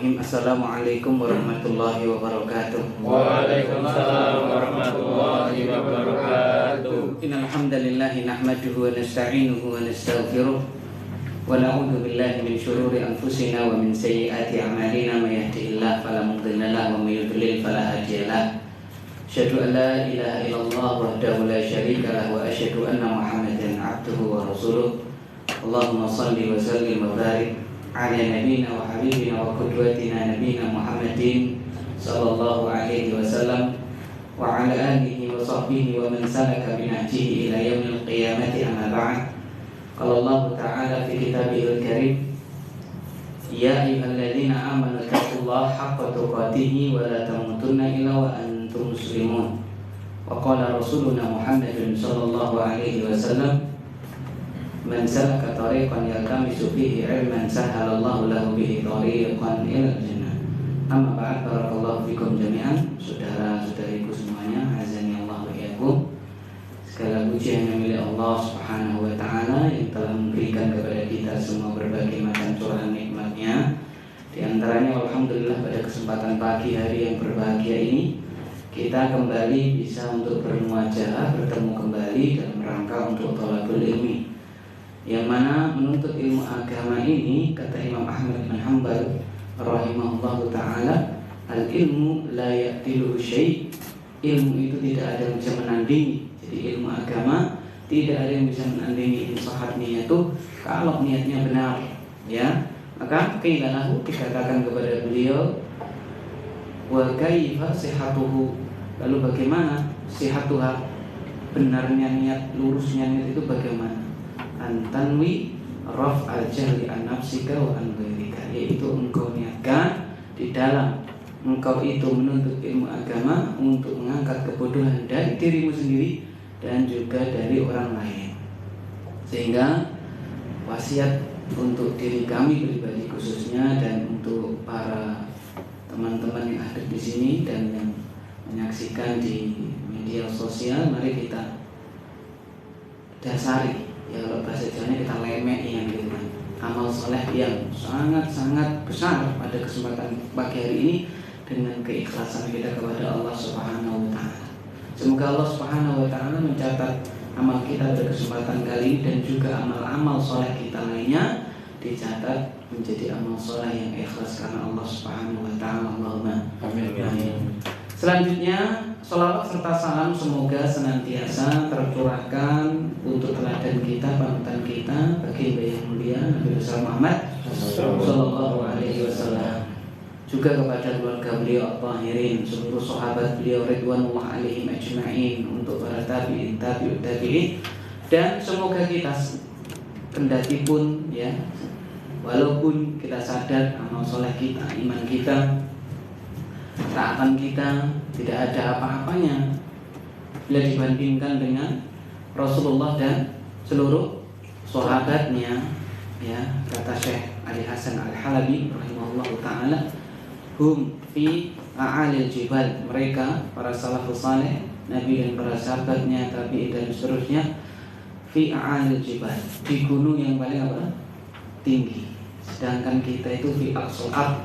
Bismillahirrahmanirrahim. Assalamualaikum warahmatullahi wabarakatuh. Waalaikumsalam warahmatullahi wabarakatuh. Innal hamdalillah nahmaduhu wa nasta'inuhu wa nastaghfiruh wa na'udzu billahi min shururi anfusina wa min sayyiati a'malina may yahdihillahu fala mudilla lahu wa may yudlil fala hadiya lahu. Asyhadu an la ilaha illallah wahdahu la syarika lahu wa asyhadu anna Muhammadan 'abduhu wa rasuluh. Allahumma shalli wa sallim wa barik ala nabiyina wa habibina wa qudwatina nabiyina Muhammadin sallallahu alaihi wasallam wa ala alihi wa sahbihi wa man salaka bi nahjihi ila yaumil qiyamati amma ba'd. Qala Allah ta'ala fi kitabihil karim, ya ayyuhalladzina amanu taqullaha haqqa tuqatih wa la tamutunna illa wa antum muslimun. Wa qala rasuluna Muhammadin sallallahu alaihi wasallam, man salaka tariqan yaltamisu fihi ilman sahalallahu lahu bihi tariqan ilal jannah. Amma ba'd, barakallahu fikum jami'an. Saudara-saudariku semuanya, azani Allah wa iyyakum. Segala puji hanya milik Allah Subhanahu wa taala yang telah memberikan kepada kita semua berbagai macam curahan nikmat-Nya. Di antaranya alhamdulillah pada kesempatan pagi hari yang berbahagia ini kita kembali bisa untuk bermuajahah, bertemu kembali dalam rangka untuk thalabul ilmi, yang mana menuntut ilmu agama ini, kata Imam Ahmad bin Hanbal rahimahullahu ta'ala, al-ilmu la ya'tiluhu syai'. Ilmu itu tidak ada yang bisa menandingi. Jadi ilmu agama tidak ada yang bisa menandingi insahat niyatuh, kalau niatnya benar, ya. Maka qila lahu, dikatakan kepada beliau, wa kaifa sihhatuhu, lalu bagaimana sihhatuha, benarnya niat, lurusnya niat itu bagaimana? Antanwi raf al-jahli an nafsika wa an ghairika, yaitu engkau niatkan di dalam engkau itu menuntut ilmu agama untuk mengangkat kebodohan dari dirimu sendiri dan juga dari orang lain. Sehingga wasiat untuk diri kami pribadi khususnya dan untuk para teman-teman yang ada di sini dan yang menyaksikan di media sosial, mari kita dasari, ya kalau bahasa Jawanya kita lemeki yang gitu kan, amal soleh yang sangat-sangat besar pada kesempatan pagi hari ini dengan keikhlasan kita kepada Allah Subhanahu wa taala. Semoga Allah Subhanahu wa taala mencatat amal kita pada kesempatan kali ini dan juga amal-amal soleh kita lainnya dicatat menjadi amal soleh yang ikhlas karena Allah Subhanahu wa taala. Allahumma amin. Selanjutnya, sholawat serta salam semoga senantiasa tercurahkan untuk teladan kita, panutan kita, baginda yang mulia Nabi besar Muhammad sallallahu alaihi wasallam, juga kepada keluarga beliau at-tahirin, seluruh sahabat beliau ridwanullah alaihim ajma'in, untuk para tabi'in, tabi'ut tabi'in, dan semoga kita kendati pun, ya, walaupun kita sadar amal soleh kita, iman kita, taatan kita tidak ada apa-apanya bila dibandingkan dengan Rasulullah dan seluruh sahabatnya, ya, kata Syekh Ali Hasan Al-Halabi rahimahullah ta'ala, hum fi a'alil jibal, mereka para salafus saleh, Nabi dan para sahabatnya, tabi'in dan seterusnya, fi a'alil jibal, di gunung yang paling apa? Tinggi. Sedangkan kita itu fi aqsal ard,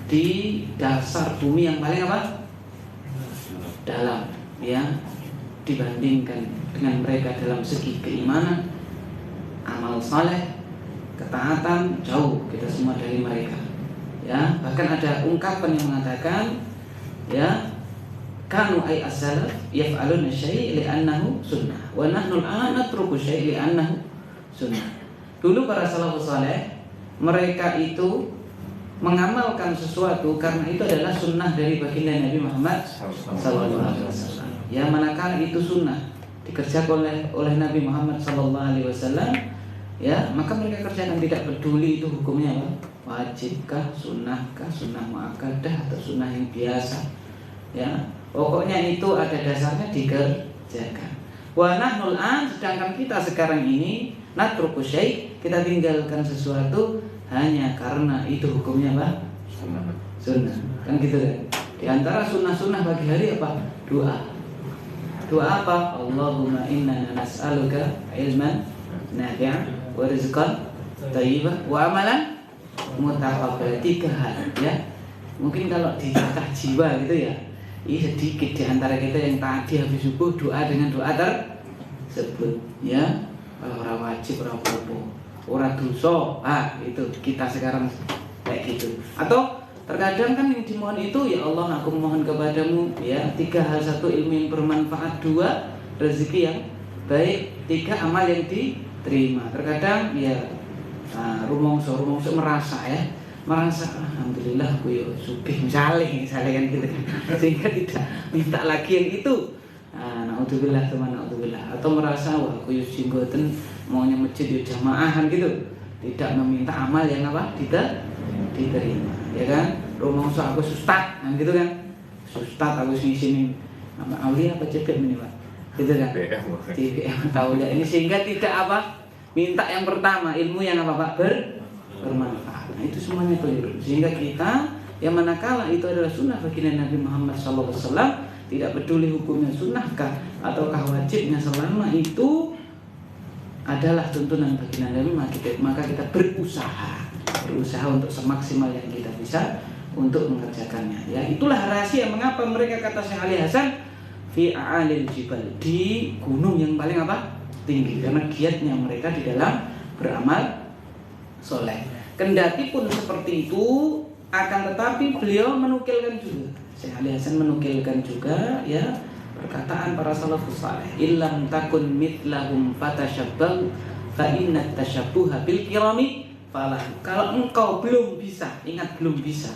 di dasar bumi yang paling apa? Dalam, ya, dibandingkan dengan mereka dalam segi keimanan, amal saleh, ketaatan, jauh kita semua dari mereka, ya. Bahkan ada ungkapan yang mengatakan, ya, kanu ay as-salaf yaf'aluna syai' li'annahu sunnah wa nahnu al-'ana natruku syai' li'annahu sunnah. Dulu para salafus saleh mereka itu mengamalkan sesuatu karena itu adalah sunnah dari baginda Nabi Muhammad sallallahu alaihi wasallam. Ya, manakala itu sunnah dikerjakan oleh Nabi Muhammad sallallahu alaihi wasallam, ya, maka mereka kerjakan, tidak peduli itu hukumnya apa? Wajibkah, sunnahkah, sunnah muakkadah atau sunnah yang biasa. Ya, pokoknya itu ada dasarnya dikerjakan. Wa nahnul an, sedangkan kita sekarang ini natruku syai', kita tinggalkan sesuatu hanya karena itu hukumnya apa? Sunnah. Kan gitu kan? Di antara sunnah-sunnah bagi hari apa? Doa. Doa apa? Allahumma inna nas'aluka ilman nafi'an wa rizqan thayyiban wa amalan mutaqabbalah, 3 hal ya. Mungkin kalau ditata jiwa gitu ya, ini sedikit di antara kita yang tadi habis subuh doa dengan doa tersebut ya. Ora wajib, ora apa-apa, ora dosa. Itu kita sekarang kayak gitu. Atau terkadang kan yang dimohon itu, ya Allah aku mohon kepadamu ya 3 hal: 1 ilmu yang bermanfaat, 2 rezeki yang baik, 3 amal yang diterima. Terkadang ya rumongso merasa alhamdulillah aku ya sugih misalnya kan gitu kan, sehingga tidak minta lagi yang itu. Naudzubillah teman, naudzubillah. Atau merasa wah aku ya jenggoten maunya masjid ya jamaahan gitu, tidak meminta amal yang diterima ya kan. Rumongso aku ustad gitu kan, ustad aku sini nama aulia apa cekep ini Pak gitu kan, TBM tahu ya ini, sehingga tidak minta yang pertama ilmu yang Pak bermanfaat. Itu semuanya keliru, sehingga kita yang manakala itu adalah sunnah bagi Nabi Muhammad SAW, tidak peduli hukumnya sunnahkah ataukah wajibnya, selama itu adalah tuntunan bagi Nabi, maka kita berusaha untuk semaksimal yang kita bisa untuk mengerjakannya ya. Itulah rahasia mengapa mereka, kata Syekh Ali Hasan, fi a'alil jibal, di gunung yang paling tinggi, karena giatnya mereka di dalam beramal soleh. Kendati pun seperti itu, akan tetapi beliau menukilkan juga, Syekh Ali Hasan menukilkan juga ya perkataan para salafus saleh, illam takun mithlahum fatashabbahu fa inna tashabbuha bil kirami falah. Kalau engkau belum bisa, ingat belum bisa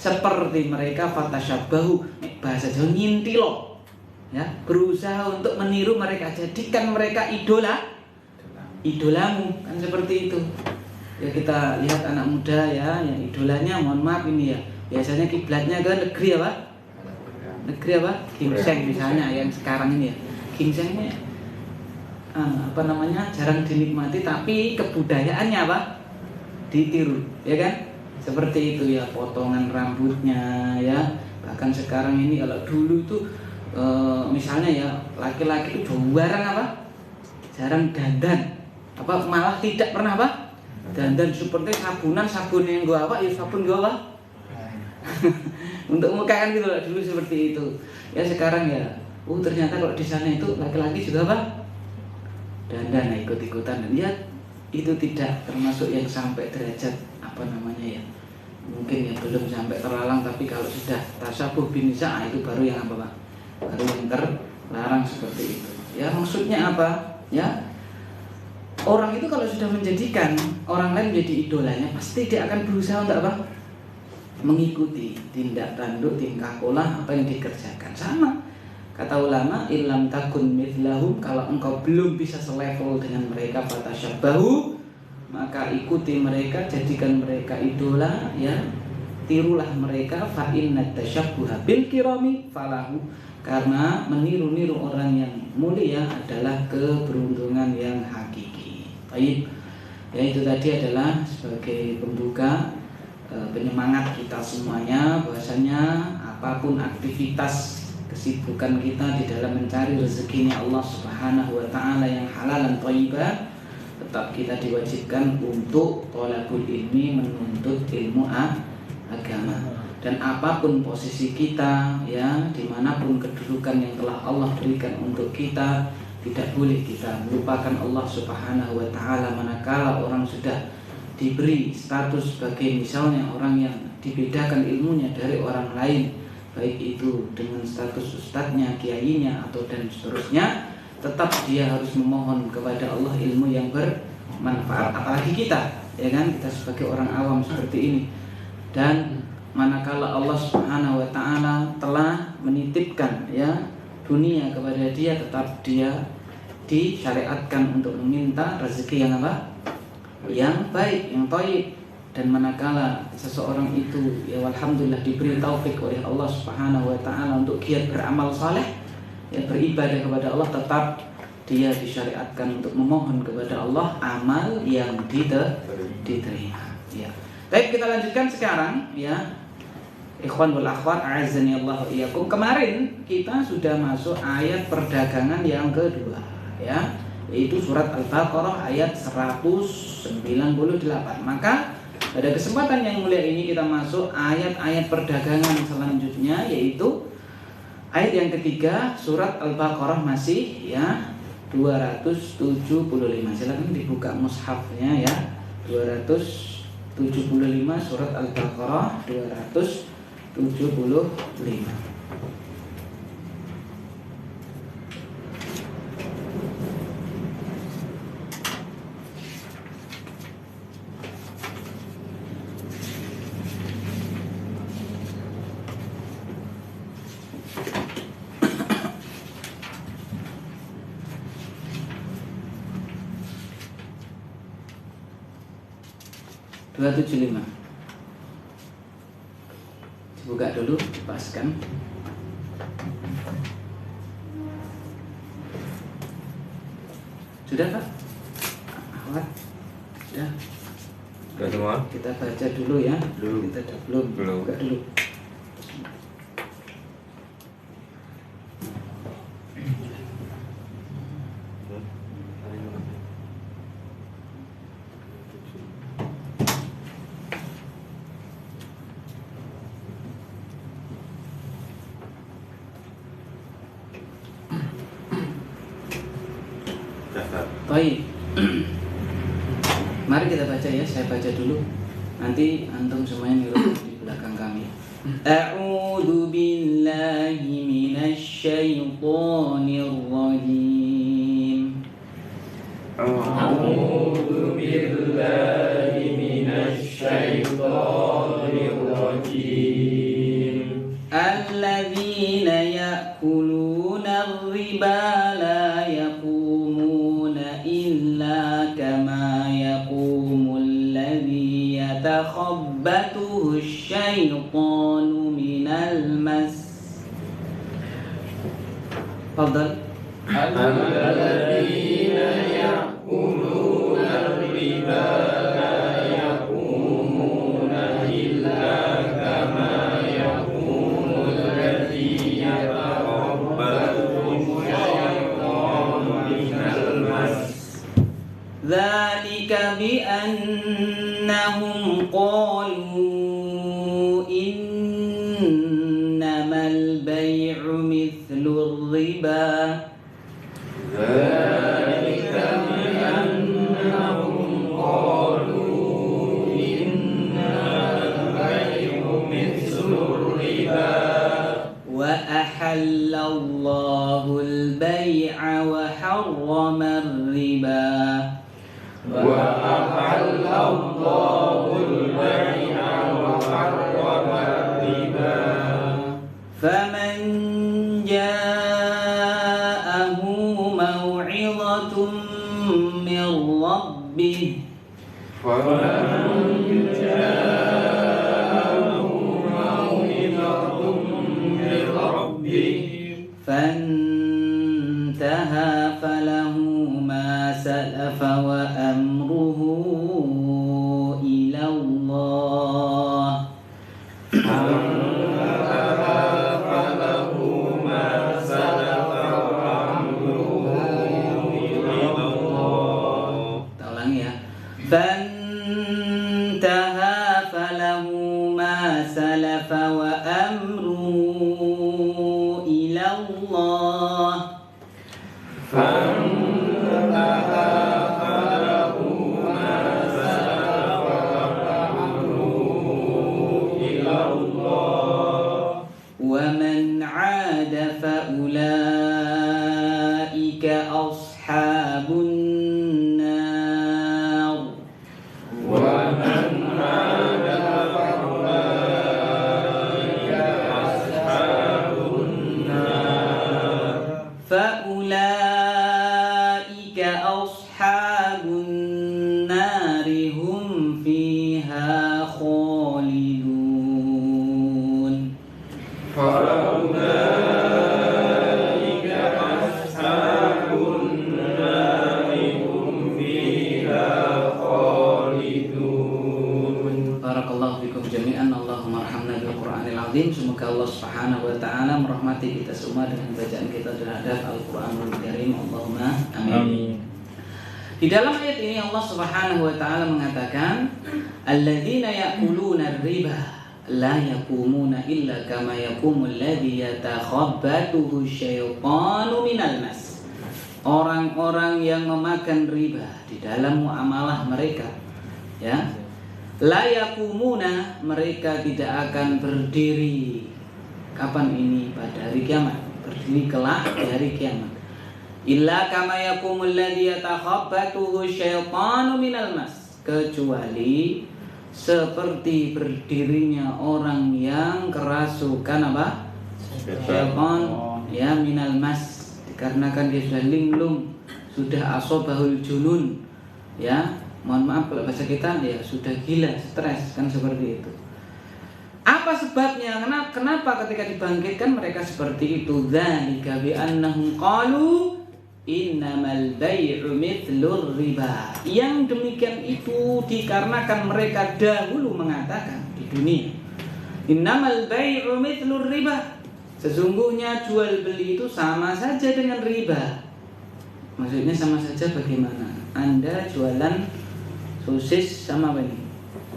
seperti mereka, fatashabbahu, bahasa Jawa ngintilo ya, berusaha untuk meniru mereka, jadikan mereka idolamu kan, seperti itu ya. Kita lihat anak muda ya, yang idolanya, mohon maaf ini ya, biasanya kiblatnya ke negeri gingseng misalnya, yang sekarang ini ya, gingsengnya jarang dinikmati, tapi kebudayaannya ditiru ya kan, seperti itu ya. Potongan rambutnya ya, bahkan sekarang ini, kalau dulu itu misalnya ya, laki-laki itu jarang dandan, malah tidak pernah dandan, seperti sabun yang gua ya sabun gua untuk muka kan gitu loh, dulu seperti itu ya. Sekarang ya ternyata kalau di sana itu laki-laki juga dandan, ikut-ikutan, dan ya itu tidak termasuk yang sampai derajat ya, mungkin ya belum sampai terlarang, tapi kalau sudah tasyabuh bin nisa itu baru yang baru yang terlarang seperti itu ya. Maksudnya ya, orang itu kalau sudah menjadikan orang lain menjadi idolanya, pasti dia akan berusaha untuk mengikuti tindak tanduk, tingkah pola apa yang dikerjakan. Sama kata ulama, illam takun mithlahum, kalau engkau belum bisa selevel dengan mereka, fatashabbahu, maka ikuti mereka, jadikan mereka idola ya, tirulah mereka, fa inna tashabbuha bil kirami falahu, karena meniru-niru orang yang mulia adalah keberuntungan yang hakiki. Baik ya, itu tadi adalah sebagai pembuka, penyemangat kita semuanya, bahwasanya apapun aktivitas kesibukan kita di dalam mencari rezekinya Allah Subhanahu wa taala yang halal dan thayyibah, tetap kita diwajibkan untuk thalabul ilmi, menuntut ilmu agama. Dan apapun posisi kita ya, dimanapun kedudukan yang telah Allah berikan untuk kita, tidak boleh kita melupakan Allah Subhanahu wa taala. Manakala orang sudah diberi status sebagai misalnya orang yang dibedakan ilmunya dari orang lain, baik itu dengan status ustadznya, kiainya, atau dan seterusnya, tetap dia harus memohon kepada Allah ilmu yang bermanfaat. Apalagi kita ya kan, kita sebagai orang awam seperti ini. Dan manakala Allah Subhanahu wa taala telah menitipkan ya dunia kepada dia, tetap dia disyariatkan untuk meminta rezeki yang yang baik, yang thayyib. Dan manakala seseorang itu ya alhamdulillah diberi taufik oleh Allah Subhanahu wa taala untuk giat beramal saleh ya, beribadah kepada Allah, tetap dia disyariatkan untuk memohon kepada Allah amal yang diterima ya. Baik, kita lanjutkan sekarang ya. Ikhwan wal akhwat, a'azzani Allah wa iyyakum. Kemarin kita sudah masuk ayat perdagangan yang kedua ya, yaitu surat Al-Baqarah ayat 198. Maka Pada kesempatan yang mulia ini kita masuk ayat-ayat perdagangan selanjutnya, yaitu ayat yang ketiga surat Al-Baqarah, masih ya 275. Silakan dibuka mushafnya ya. 275 surat Al-Baqarah 275. Dibuka dulu, dipaskan. Sudah Pak? Ahwat? Sudah? Sudah semua? Kita baca dulu ya. Belum. Kita belum. Buka dulu. Baik. Mari kita baca ya, saya baca dulu. Nanti antum semuanya niru di belakang kami. A'udzu billahi minasyaitonir rajim. A'udzu billahi minasyaitonir rajim. Alladzina ya'kuluna ar-riba la yaqumuna illa kama yaqumul ladzi yatakhabbathu asy-syaitanu minal mas. Fadhal. Alladzina ya'kuluna ar-riba la yaqumuna illa kama yaqumul ladzi yatakhabbathu asy-syaitanu minal mas. Dzalika bi annahum qalu innamal bay'u mithlur riba. Dzalika bi annahum qalu innamal bay'u mithlur riba. Wa ahallallahu al-bay'a wa harrama ar-riba. Wa ahallallahu al-bay'a wa harrama ar-riba. Faman ja'ahu maw'izatun min rabbih Faman ja'ahu maw'izatun min rabbih fantaha falahu ma salafa wa amruhu ila Allah. falahu ma salafa wa amruhu ila Allah. Kita ulangi ya. Fantaha falahu ma salafa wa amruhu ila Allah. Fantaha falahu ma salafa wa amruhu ila Allah. Wa man 'ada fa ulaika ashabun nar. Wa man 'ada fa ulaika ashabun nar. Fa ulaika ashabun nar hum fiha khalidun. Faulaika ashabun nari hum fiha khalidun. Barakallahu fikum jami'an. Allahumma arhamna bil Qur'anil azim. Semoga Allah Subhanahu wa taala merahmati kita semua dengan bacaan kita terhadap Al-Qur'anul Karim. Allahumma amin. Di dalam ayat ini Allah Subhanahu wa taala mengatakan, "Alladzina ya'kuluna riba la yaqumuna illa kama yaqumul ladzi yatakhabbathu syaitanu minal mas." Orang-orang yang memakan riba di dalam muamalah mereka, ya, la yaqumuna, mereka tidak akan berdiri. Kapan ini? Pada hari kiamat. Berdiri kelak di hari kiamat. Illa kama yaqumul ladzi yatakhabbathu syaitanu minal mas, kecuali seperti berdirinya orang yang kerasukan apa? Syaitan, ya, minal mas, dikarenakan dia sudah linglung, sudah asobahul junun, ya, mohon maaf kalau bahasa kita, ya sudah gila, stres, kan seperti itu. Apa sebabnya? Kenapa ketika dibangkitkan mereka seperti itu? Dzalika bi annahum qalu innamal bai'u mithlur riba. Yang demikian itu dikarenakan mereka dahulu mengatakan di dunia, innamal bai'u mithlur riba. Sesungguhnya jual beli itu sama saja dengan riba. Maksudnya sama saja bagaimana? Anda jualan sosis sama apa ini?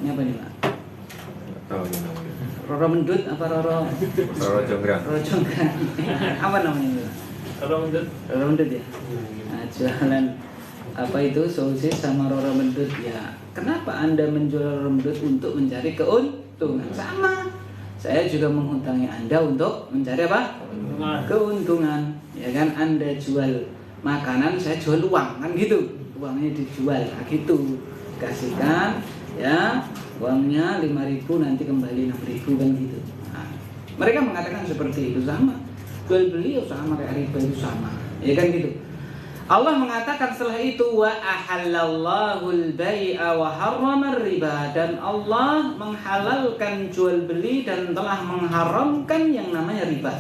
Ini apa nih, Pak? Tahu ini namanya. Roro mendut apa roro? Roro jonggrang. Roro jonggrang. Apa namanya, Pak? Roro mendut ya? Nah, jualan apa itu sosis sama roro mendut ya. Kenapa Anda menjual roro mendut? Untuk mencari keuntungan. Sama. Saya juga menghutangi Anda untuk mencari apa? Keuntungan. Ya kan, Anda jual makanan, saya jual uang, kan gitu. Uangnya dijual, nah, gitu. Kasihkan, ya, uangnya 5.000, nanti kembali 6.000, kan gitu. Nah, mereka mengatakan seperti itu. Sama. Jual beli sama kayak riba itu sama. Ya kan gitu. Allah mengatakan setelah itu, wa ahallallahu al-bai'a wa harrama riba, dan Allah menghalalkan jual beli dan telah mengharamkan yang namanya riba.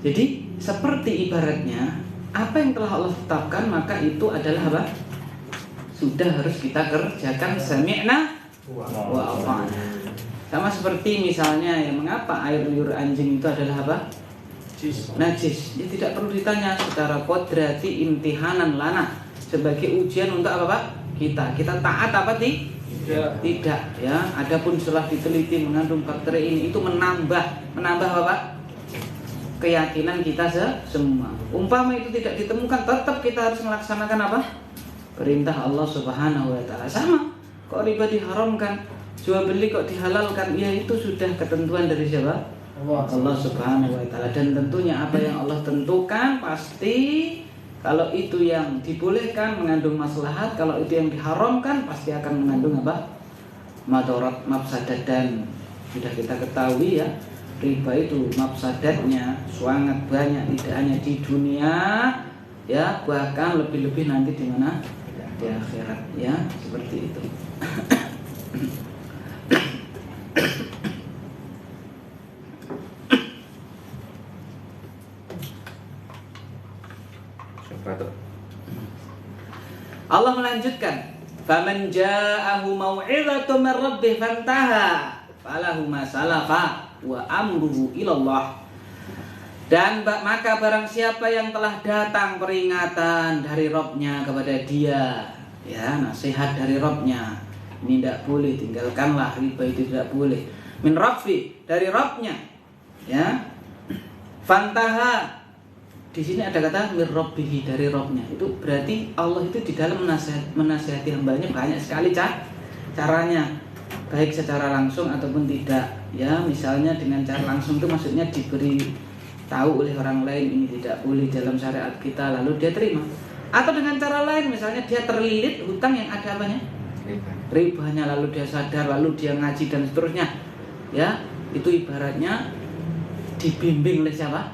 Jadi seperti ibaratnya apa yang telah Allah tetapkan maka itu adalah apa? Sudah harus kita kerjakan, sami'na wa ata'na. Sama seperti misalnya, ya, mengapa air liur anjing itu adalah apa? Najis. Ya, tidak perlu ditanya, secara kodrati imtihanan lana, sebagai ujian untuk apa, Pak? Kita taat apa tidak, ya. Adapun setelah diteliti mengandung bakteri ini, itu menambah apa, Pak? Keyakinan kita semua. Umpama itu tidak ditemukan, tetap kita harus melaksanakan apa? Perintah Allah Subhanahu wa taala. Sama. Kok riba diharamkan, jual beli kok dihalalkan? Ya, itu sudah ketentuan dari siapa? Allah Subhanahu wa taala. Dan tentunya apa yang Allah tentukan pasti, kalau itu yang dibolehkan mengandung maslahat, kalau itu yang diharamkan pasti akan mengandung apa? Madarat, mafsadat. Dan sudah kita ketahui, ya, riba itu mafsadatnya sangat banyak, tidak hanya di dunia, ya, bahkan lebih-lebih nanti di mana? Di akhirat, ya, seperti itu. Allah melanjutkan, faman ja'ahu mau'izatun min rabbih fantaha falahu ma salafa wa amruhu ilallah. Dan maka barang siapa yang telah datang peringatan dari Rabb-nya kepada dia, ya, nasihat dari Rabb-nya, ini tidak boleh, tinggalkanlah riba, itu tidak boleh. Min rabbi, dari Rabb-nya, ya. Fantaha, di sini ada kata min rabbihi, dari Rabb-nya. Itu berarti Allah itu di dalam menasihati hambanya banyak sekali caranya, baik secara langsung ataupun tidak, ya. Misalnya dengan cara langsung itu maksudnya diberi tahu oleh orang lain ini tidak boleh dalam syariat kita, lalu dia terima. Atau dengan cara lain, misalnya dia terlilit hutang yang ada apanya? Ribanya, lalu dia sadar, lalu dia ngaji dan seterusnya, ya. Itu ibaratnya dibimbing oleh siapa?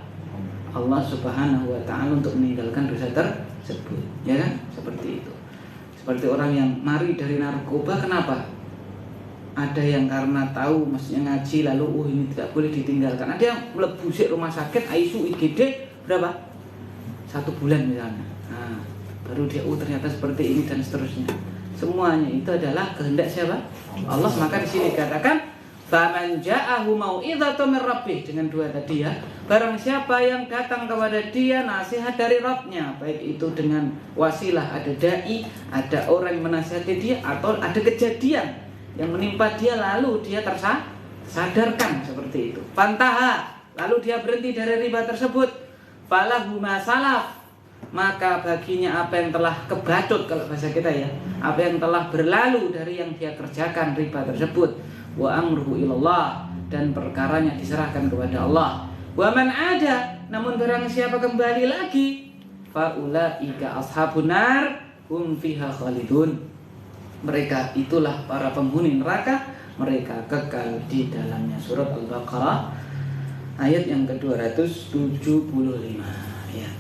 Allah Subhanahu wa taala untuk meninggalkan dosa tersebut, ya kan? Seperti itu. Seperti orang yang mari dari narkoba, kenapa? Ada yang karena tahu, maksudnya ngaji, lalu ini tidak boleh ditinggalkan. Ada yang melebusik rumah sakit, ICU, IGD berapa? 1 bulan misalnya. Nah, baru dia ternyata seperti ini dan seterusnya. Semuanya itu adalah kehendak siapa? Allah. Maka di sini dikatakan Faman ja'ahu mau'izatun min rabbih, dengan dua tadi ya. Barang siapa yang datang kepada dia nasihat dari Rabbnya, baik itu dengan wasilah ada dai, ada orang yang menasihati dia, atau ada kejadian yang menimpa dia lalu dia tersadarkan seperti itu. Fantaha, lalu dia berhenti dari riba tersebut. Falahu ma salaf, maka baginya apa yang telah kebacut, kalau bahasa kita ya, apa yang telah berlalu dari yang dia kerjakan riba tersebut. Wa amruhu ilallah, dan perkaranya diserahkan kepada Allah. Wa man ada, namun barang siapa kembali lagi, fa ulaika ashabun nar hum fiha khalidun, mereka itulah para penghuni neraka, mereka kekal di dalamnya. Surat Al-Baqarah ayat yang ke-275 ya.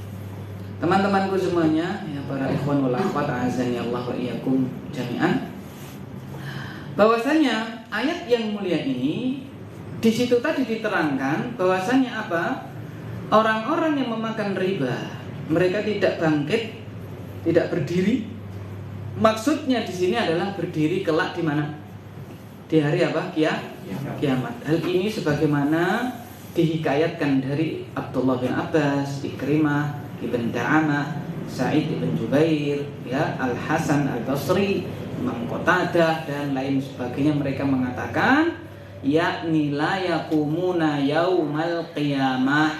Teman-temanku semuanya, ya para ikhwan wal akhwat, azani Allah wa iyyakum jami'an, bahwasanya ayat yang mulia ini di situ tadi diterangkan bahwasanya apa? Orang-orang yang memakan riba, mereka tidak bangkit, tidak berdiri. Maksudnya di sini adalah berdiri kelak di mana? Di hari apa? Kiamat. Hal ini sebagaimana dihikayatkan dari Abdullah bin Abbas, Ikrimah, Ibn Da'amah, Sa'id ibn Jubair, ya, Al-Hasan Al-Basri, Imam Qatadah dan lain sebagainya. Mereka mengatakan yakni la yaqumuna yaumal qiyamah,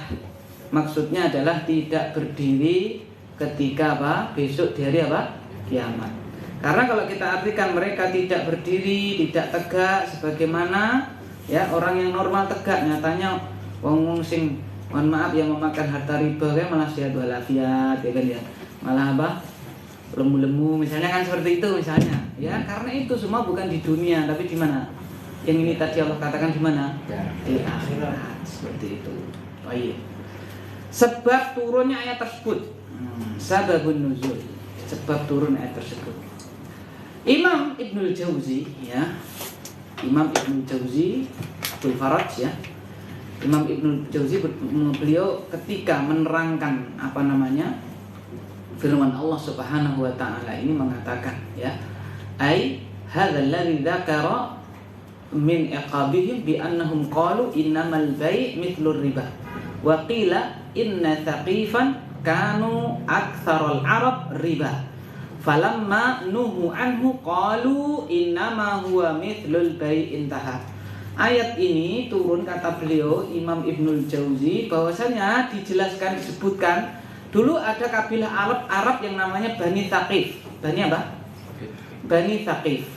maksudnya adalah tidak berdiri ketika apa? Besok di hari apa? Kiamat. Karena kalau kita artikan mereka tidak berdiri, tidak tegak sebagaimana ya orang yang normal tegak, nyatanya wong sing mohon maaf yang memakan harta riba kan malah sehat walafiat ya kan ya. Malah apa? Lemu-lemu misalnya, kan seperti itu misalnya. Ya, karena itu semua bukan di dunia tapi di mana? Yang ini tadi Allah katakan di mana? Di akhirat. Seperti itu. Baik. Sebab turunnya ayat tersebut. Sababun nuzul. Sebab turun ayat tersebut. Imam Ibnul Jauzi ya. Imam Ibnul Jauzi Abdul Faraj ya. Imam Ibnul Jauzi beliau ketika menerangkan apa namanya? Firman Allah Subhanahu wa taala ini mengatakan ya. Ai hadzal ladzi dzakara min iqabihim bi annahum qalu innamal bai' mithlur riba wa qila inna thaqifan kanu aktsaral arab riba falamma nuhu anhu qalu innama huwa mithlul bai' intaha. Ayat ini turun, kata beliau Imam Ibnul Jauzi, bahwasanya dijelaskan, disebutkan dulu ada kabilah Arab yang namanya Bani Thaqif. Bani apa? Bani Thaqif.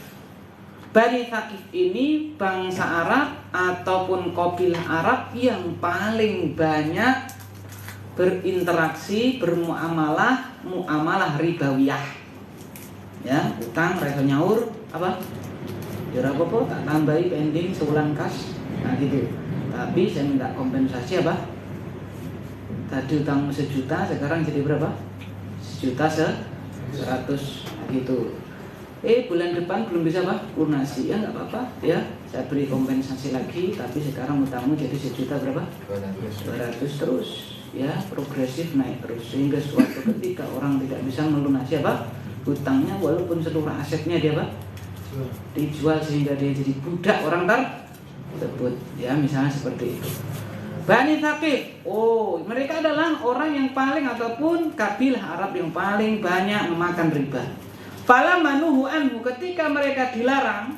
Bani Thaqif ini bangsa Arab ataupun kabilah Arab yang paling banyak berinteraksi, bermuamalah, muamalah ribawiyah. Ya, utang, reso nyaur, apa? Ya apa-apa, tak tambahi pending seulang kas. Nah gitu. Tapi saya minta kompensasi apa? Tadi utang 1 juta, sekarang jadi berapa? 1.100.000 gitu. Bulan depan belum bisa apa? Lunasi. Ya nggak apa-apa ya. Saya beri kompensasi lagi, tapi sekarang utangmu jadi 1 juta berapa? 200 terus. Ya, progresif naik terus sehingga suatu ketika orang tidak bisa melunasi apa? Hutangnya, walaupun seluruh asetnya dia apa? Dijual sehingga dia jadi budak orang tersebut. Ya, misalnya seperti itu. Bani Thaqif, mereka adalah orang yang paling ataupun kabilah Arab yang paling banyak memakan riba. Falamma nuhu anhu, ketika mereka dilarang,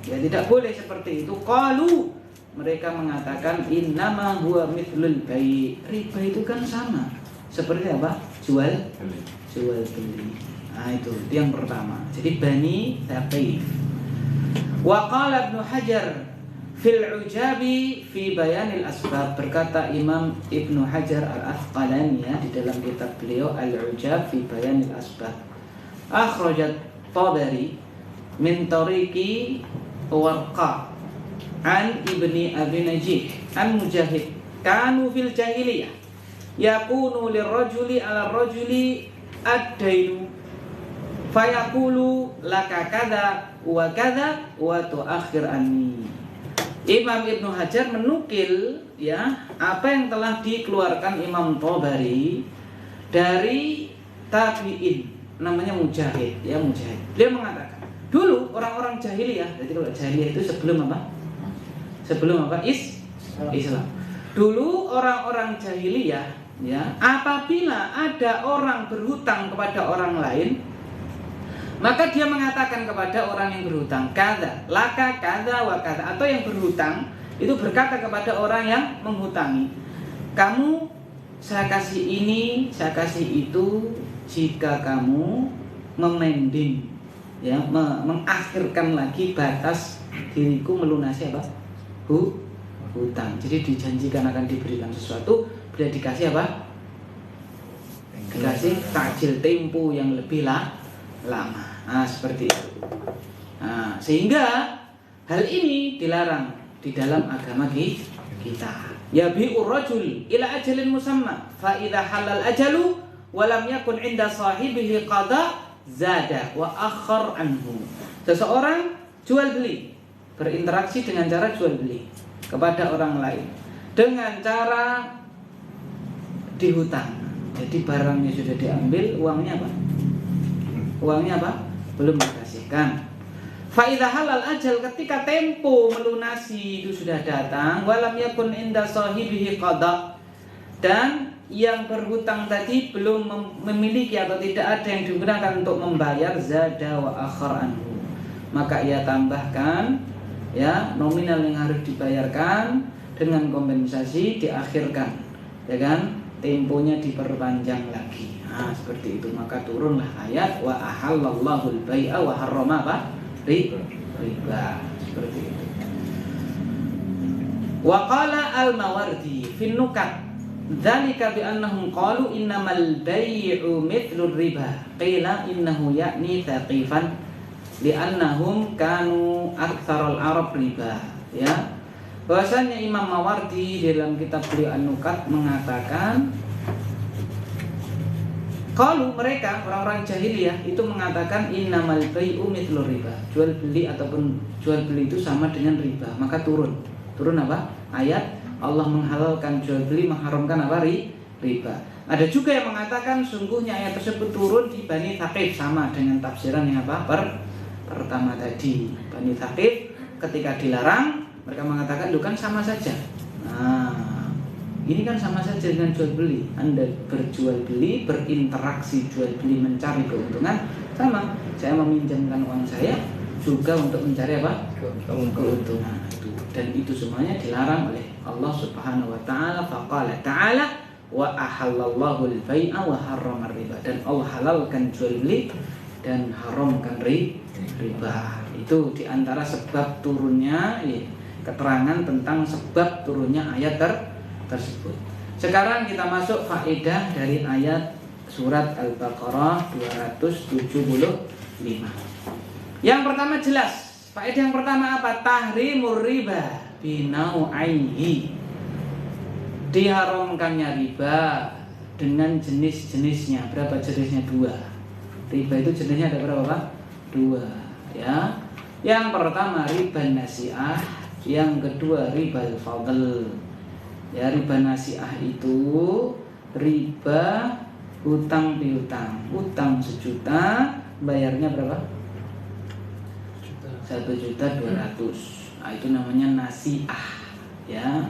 ya tidak boleh seperti itu. Qalu, mereka mengatakan innama huwa mithlul bai'. Riba itu kan sama seperti apa? Jual beli. Nah itu yang pertama. Jadi Bani Thaqif. Wa qala Ibnu Hajar fil ujabi fi bayanil asbab, berkata Imam Ibnu Hajar Al-Asqalani ya, di dalam kitab beliau Al-Ujab fi bayanil asbab, akhrajat Tabari min tariqi Warqa an Ibni Abi Najih an Mujahid kanu fil jahiliyah yakunu lirrajuli ala rajuli ad-dainu fayaqulu laka kadza wa kadza wa tuakhir anni. Imam Ibnu Hajar menukil ya apa yang telah dikeluarkan Imam Tabari dari tabi'in namanya Mujahid ya, Mujahid. Dia mengatakan dulu orang-orang jahiliyah, jadi kalau jahiliyah itu sebelum apa? Sebelum apa? Islam. Dulu orang-orang jahiliyah, ya, apabila ada orang berhutang kepada orang lain, maka dia mengatakan kepada orang yang berhutang, kada, laka, kada, wa kada, atau yang berhutang itu berkata kepada orang yang menghutangi, kamu saya kasih ini, saya kasih itu jika kamu memending, ya, mengakhirkan lagi batas diriku melunasi apa? Hutang. Jadi dijanjikan akan diberikan sesuatu, bila dikasih apa? Dikasih takjil tempo yang lebih lama. Nah, seperti itu. Nah, sehingga hal ini dilarang di dalam agama kita. Ya bi'ur rajul ila ajalin musamma fa idza halal ajalu wa lam yakun 'inda sahibihi qada zada wa akhar anhu. Seseorang jual beli, berinteraksi dengan cara jual beli kepada orang lain dengan cara dihutang. Jadi barangnya sudah diambil, uangnya apa? Uangnya apa? Belum dikasihkan. Fa idza halal ajal, ketika tempo melunasi itu sudah datang, walam yakun inda sahibihi qada, dan yang berhutang tadi belum memiliki atau tidak ada yang digunakan untuk membayar, zada wa akhar anhu, maka ia tambahkan, ya, nominal yang harus dibayarkan dengan kompensasi diakhirkan, ya kan, temponya diperpanjang lagi. Nah, seperti itu, maka turunlah ayat wa ahallallahu al-bai'a wa harrama apa? Riba. Seperti itu. Wa qala al-Mawardi fi nukat dzalika bi annahum qalu innamal bai'u mithlu riba qila innahu ya'ni thaqifan li'annahum kanu aktsaral arab riba, ya. Bahwasanya Imam Mawardi dalam kitab beliau An-Nukat mengatakan, kalau mereka orang-orang jahiliyah itu mengatakan innamal bai'u mithlu riba, jual beli ataupun jual beli itu sama dengan riba, maka turun apa? Ayat Allah menghalalkan jual beli, mengharamkan apa? Riba. Ada juga yang mengatakan sungguhnya ayat tersebut turun di Bani Thaqif, sama dengan tafsiran yang apa? Pertama tadi, Bani Thaqif ketika dilarang mereka mengatakan itu kan sama saja. Nah, ini kan sama saja dengan jual beli. Anda berjual beli, berinteraksi jual beli, mencari keuntungan, sama. Saya meminjamkan uang saya juga untuk mencari apa? Keuntungan itu. Dan itu semuanya dilarang oleh Allah Subhanahu wa taala. Faqala ta'ala wa ahallallahu al-bai'a wa harrama riba. Dan Allah halalkan jual beli dan haramkan riba. Itu diantara sebab turunnya, ya, keterangan tentang sebab turunnya ayat tersebut. Sekarang kita masuk faedah dari ayat surat Al-Baqarah 275. Yang pertama jelas, faedah yang pertama apa? Tahrimur riba binau'aihi. Diharamkannya riba dengan jenis-jenisnya. Berapa jenisnya? 2. Riba itu jenisnya ada berapa, Pak? 2, ya. Yang pertama riba nasi'ah, yang kedua riba al-fadl. Ya, riba nasi'ah itu riba hutang piutang. Utang 1 juta, bayarnya berapa? 1.200.000. Nah, itu namanya nasi'ah, ya.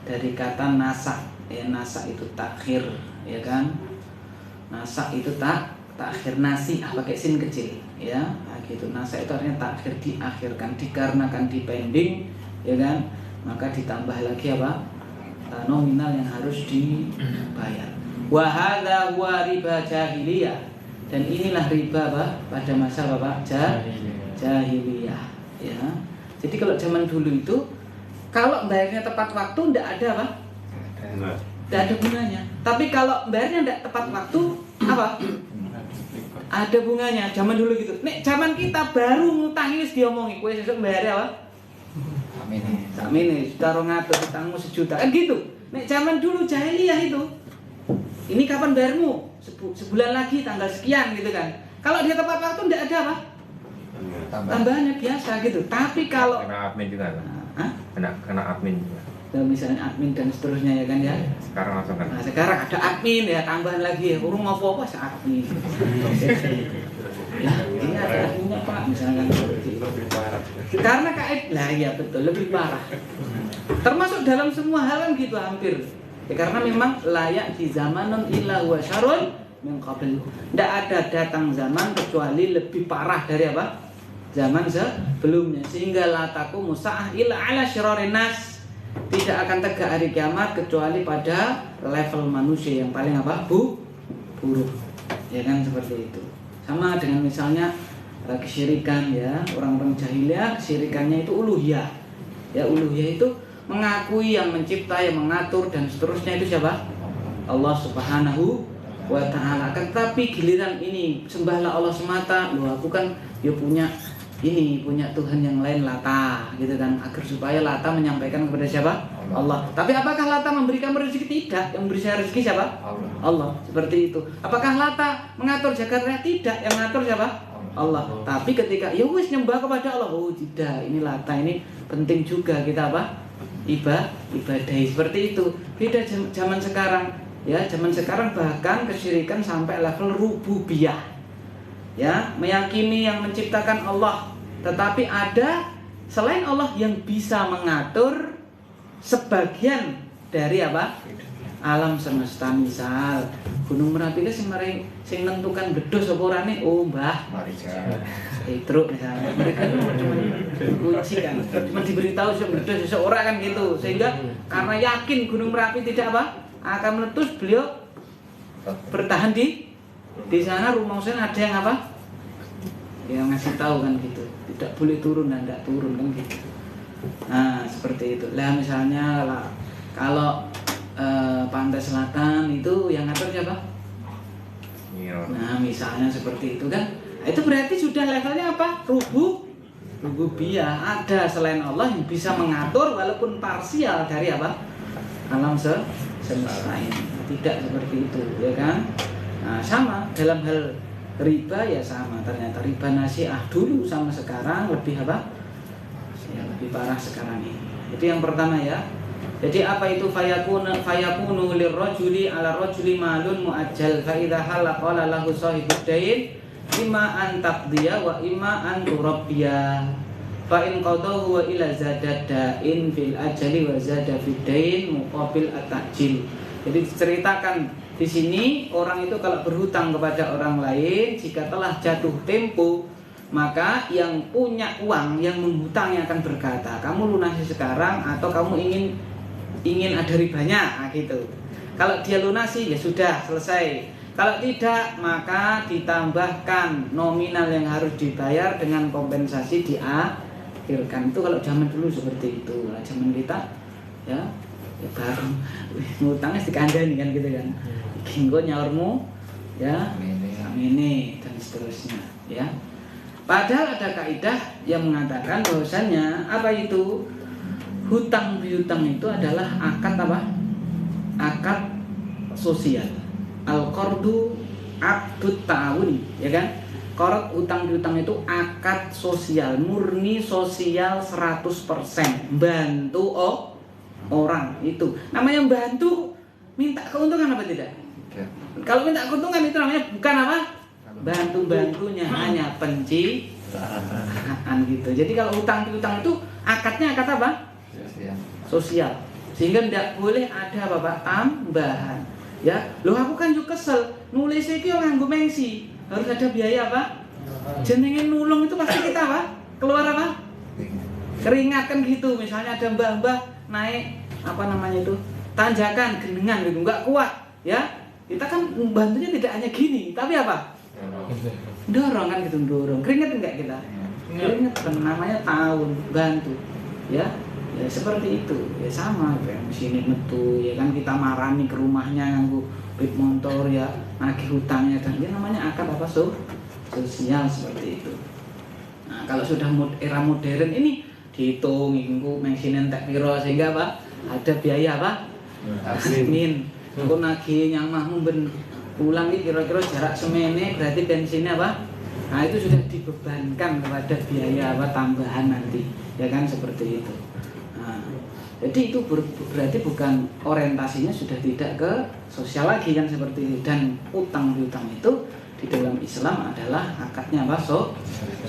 Dari kata nasak, ya, nasak itu takhir, ya kan? Nasak itu takhir, nasi'ah pakai sin kecil, ya. Nah, gitu. Nasak itu artinya takhir, diakhirkan, dikarenakan dipending, ya kan? Maka ditambah lagi apa? Nominal yang harus dibayar. Wa hadza huwa riba jahiliyah. Dan inilah riba apa? Pada masa Bapak jahiliyah, ya. Jadi kalau zaman dulu itu kalau bayarnya tepat waktu tidak ada apa? Tidak ada bunganya. Tapi kalau bayarnya tidak tepat waktu, apa? Ada bunganya. Zaman dulu gitu. Nek zaman kita baru ngutangi wis diomongi, kowe sesuk bayar apa? Sakmene, sudah 200, utangmu 1 juta. Kan gitu. Nek zaman dulu jahiliyah itu. Ini kapan bayarmu? Sebulan lagi tanggal sekian gitu kan. Kalau dia tepat waktu tidak ada apa? Tambahannya biasa gitu. Tapi kalau kena admin juga kan? Kena admin juga. Nah, misalnya admin dan seterusnya, ya kan, ya. Sekarang langsung kan. Nah, sekarang ada admin, ya, tambahan lagi ya. Urung apa-apa admin. Ya, ini ada artinya Pak, misalkan seperti itu. Lebih parah. Karena lah ya betul, lebih parah. Termasuk dalam semua hal kan gitu hampir. Ya, karena memang layak di zamanun illa wa syarrun min qabl. Tidak ada datang zaman kecuali lebih parah dari apa? Zaman sebelumnya. Sehingga la taqumu sa'ah illa ala syirarin nas. Tidak akan tegak hari kiamat kecuali pada level manusia yang paling apa? Buruk. Ya kan seperti itu. Sama dengan misalnya kesyirikan ya, orang-orang jahiliyah kesyirikannya itu uluhiyah. Ya, uluhiyah itu mengakui yang mencipta, yang mengatur dan seterusnya itu siapa? Allah Subhanahu wa ta'ala. Tetapi giliran ini sembahlah Allah semata, loh aku kan ya punya Tuhan yang lain Lata gitu kan, agar supaya Lata menyampaikan kepada siapa? Allah. Tapi apakah Lata memberikan rezeki? Tidak. Yang memberi saya rezeki siapa? Allah. Seperti itu. Apakah Lata mengatur jagat raya? Tidak. Yang mengatur siapa? Allah. Tapi ketika ya wis nyembah kepada Allah, oh tidak, ini Lata ini penting juga kita apa? Ibadahi seperti itu. Beda zaman sekarang. Ya, zaman sekarang bahkan kesyirikan sampai level rububiyah. Ya, meyakini yang menciptakan Allah, tetapi ada selain Allah yang bisa mengatur sebagian dari apa? Alam semesta. Misal Gunung Merapi itu sing nentukan bedos apa orane? Oh, Mbah Petruk misalnya. Mereka itu cuma kunci kan, cuma diberitahu bedos seseorang kan gitu. Sehingga karena yakin Gunung Merapi tidak apa? Akan meletus, beliau bertahan di sana. Rumusnya ada yang apa? Yang ngasih tahu kan gitu. Tidak boleh turun dan tidak turun kan gitu. Nah seperti itu. Lah misalnya kalau pantai selatan itu yang ngatur siapa? Nah misalnya seperti itu kan. Itu berarti sudah levelnya apa? Rububiyah. Ada selain Allah yang bisa mengatur walaupun parsial dari apa? Alam semesta ini. Tidak seperti itu, ya kan? Nah, sama dalam hal riba ya sama. Ternyata riba nasiah dulu sama sekarang lebih apa? Ya, lebih parah sekarang ini. Itu yang pertama ya. Jadi apa itu fayakunu lirrajuli ala rajuli malun muajjal fa idza hala qala lahu sahibud dain imma an taqdiya wa imma an turabbiya. Fa in qadahu wa ila zadadain fil ajali wa zada fid dain muqabil at-ta'jil. Jadi diceritakan di sini orang itu kalau berhutang kepada orang lain, jika telah jatuh tempo, maka yang punya uang yang menghutangnya akan berkata, kamu lunasi sekarang atau kamu ingin ada ribanya, nah gitu. Kalau dia lunasi ya sudah selesai. Kalau tidak maka ditambahkan nominal yang harus dibayar dengan kompensasi diakhirkan. Itu kalau zaman dulu seperti itu. Nah, zaman kita ya baru ngutangnya dikandani kan gitu kan. Kinggo nyaurmu ya ini dan seterusnya ya. Padahal ada kaidah yang mengatakan bahwasannya apa itu hutang piutang itu adalah akad apa? Akad sosial. Al-qardu aqdut ta'awun, ya kan? Qard hutang piutang itu akad sosial, murni sosial 100%. Bantu orang itu. Namanya bantu minta keuntungan apa tidak? Kalau minta keuntungan itu namanya bukan apa? Bantu-bantunya, hanya pencitraan gitu. Jadi kalau hutang piutang itu akadnya akad apa? Sosial. Sehingga tidak boleh ada apa-apa tambahan. Ya, loh aku kan juga kesel nulis iki nganggo mengsi. Harus ada biaya apa? Jenenge nulung itu pasti kita apa? Keluar apa? Keringat kan gitu. Misalnya ada mbah-mbah naik apa namanya itu? Tanjakan genengan gitu, enggak kuat, ya. Kita kan bantunya tidak hanya gini, tapi apa? Dorong kan gitu, dorong. Keringat enggak kita? Keringat kan namanya tahun bantu. Ya. Ya seperti itu, ya sama kayak sini metu, ya kan kita marani ke rumahnya nganggo pit motor ya, nagih hutangnya dan dia namanya akad apa sosial seperti itu. Nah kalau sudah era modern ini dihitung, minggu mengsinen tak piro sehingga apa? Ada biaya apa? Admin, aku nagih yang mahmu ben pulang ini kira-kira jarak semene berarti bensinnya apa? Nah itu sudah dibebankan kepada biaya apa tambahan nanti, ya kan seperti itu. Nah, jadi itu berarti bukan orientasinya sudah tidak ke sosial lagi kan seperti itu. Dan utang piutang itu di dalam Islam adalah akadnya apa?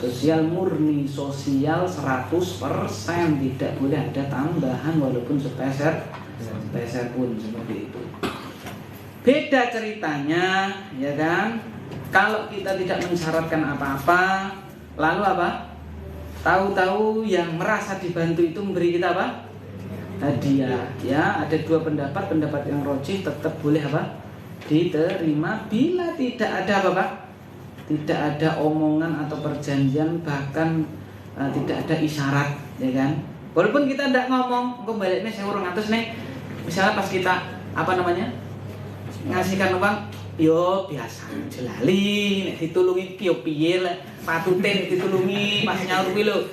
Sosial murni, sosial 100%, tidak boleh ada tambahan walaupun sepeser pun, seperti itu. Beda ceritanya, ya kan? Kalau kita tidak mensyaratkan apa-apa, lalu apa? Tahu-tahu yang merasa dibantu itu memberi kita apa? Hadiah. Ya, ada dua pendapat yang rojih tetap boleh apa? Diterima bila tidak ada apa Pak? Tidak ada omongan atau perjanjian, bahkan tidak ada isyarat, ya kan? Walaupun kita tidak ngomong, kok baliknya saya urung atus nih. Misalnya pas kita ngasihkan uang, yo biasa jelali, nek ditulungi piye piye lah, patute nek ditulungi pas nyaur kuwi lho.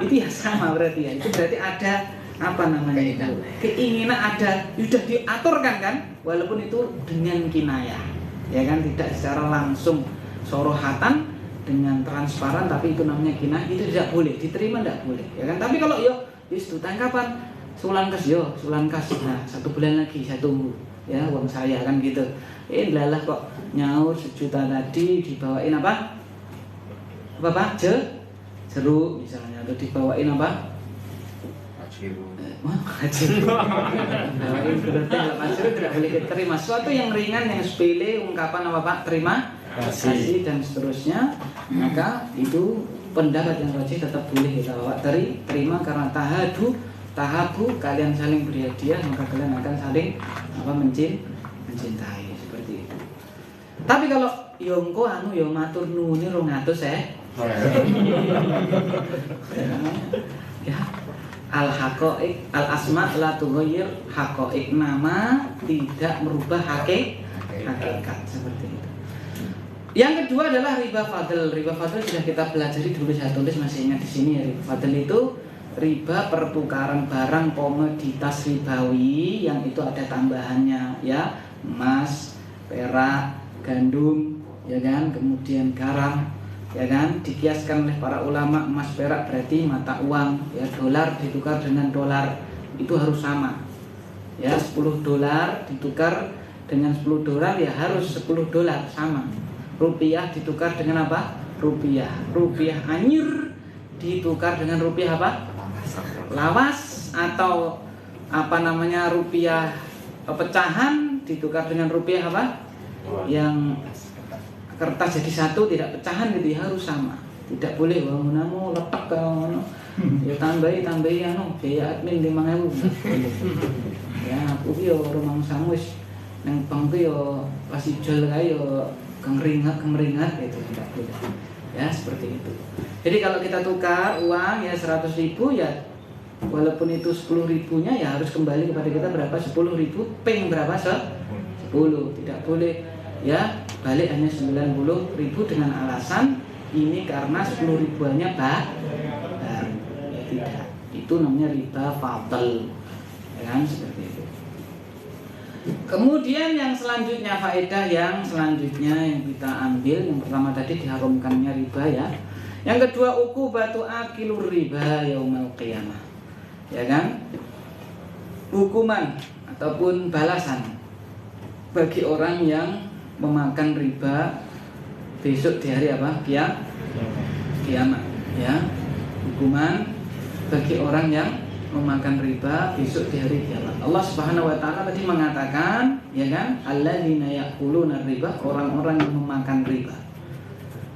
Itu ya sama berarti ya. Itu berarti ada itu keinginan, ada sudah diaturkan kan, walaupun itu dengan kinayah, ya kan, tidak secara langsung sorohatan dengan transparan, tapi itu namanya kinayah, itu tidak boleh diterima, tidak boleh, ya kan. Tapi kalau yo tutang kapan sulan kas, nah 1 bulan lagi saya tunggu ya uang saya kan gitu. Lalah kok nyaur 1 juta tadi dibawain apa Pak? Jeruk misalnya, atau dibawain apa? Tidak boleh diterima. Sesuatu yang ringan, yang sepele, ungkapan apa Pak? Terima kasih dan seterusnya, maka itu pendapat yang rajih tetap boleh kita bawa terima, karena tahabu kalian saling beri hadiah, maka kalian akan saling mencintai, seperti itu. Tapi kalau yongko matur nuwun 200 ya, al-haqaiq, al-asma la tughayyir haqaiq, nama tidak merubah hakikat, seperti itu. Yang kedua adalah riba fadl. Riba fadl sudah kita pelajari dulu, saya tulis, masih ingat di sini ya. Riba fadl itu riba pertukaran barang komoditas ribawi yang itu ada tambahannya ya, emas, perak, gandum, ya kan, kemudian garam, ya kan, dikiaskan oleh para ulama, emas perak berarti mata uang, ya, dolar ditukar dengan dolar itu harus sama, ya, 10 dolar ditukar dengan 10 dolar ya harus 10 dolar sama. Rupiah ditukar dengan apa? Rupiah anyir ditukar dengan rupiah apa? Lawas, atau rupiah pecahan ditukar dengan rupiah apa? Yang kertas jadi satu, tidak pecahan gitu ya, harus sama. Tidak boleh bangunamu letak kalau ya tambahi biaya admin 5.000. Ya aku yo rumang samus nang bang yo pas ijol kae yo kemeringat itu tidak boleh. Ya seperti itu. Jadi kalau kita tukar uang ya 100.000 ya, walaupun itu 10.000-nya ya harus kembali kepada kita berapa? 10.000 ping berapa? 10. Tidak boleh ya balik hanya 90.000 dengan alasan ini karena 10.000-nya baru. Ya tidak. Itu namanya riba fadl. Ya kan, seperti itu. Kemudian yang selanjutnya, faedah yang selanjutnya yang kita ambil, yang pertama tadi diharamkannya riba ya. Yang kedua, uqubatu akilur riba yaumal qiyamah. Ya kan? Hukuman ataupun balasan bagi orang yang memakan riba besok di hari apa? Kiamat. Ya. Hukuman bagi orang yang memakan riba besok di hari kiamat. Allah Subhanahu wa taala tadi mengatakan, ya kan, alladzina ya'kuluna riba, orang-orang yang memakan riba.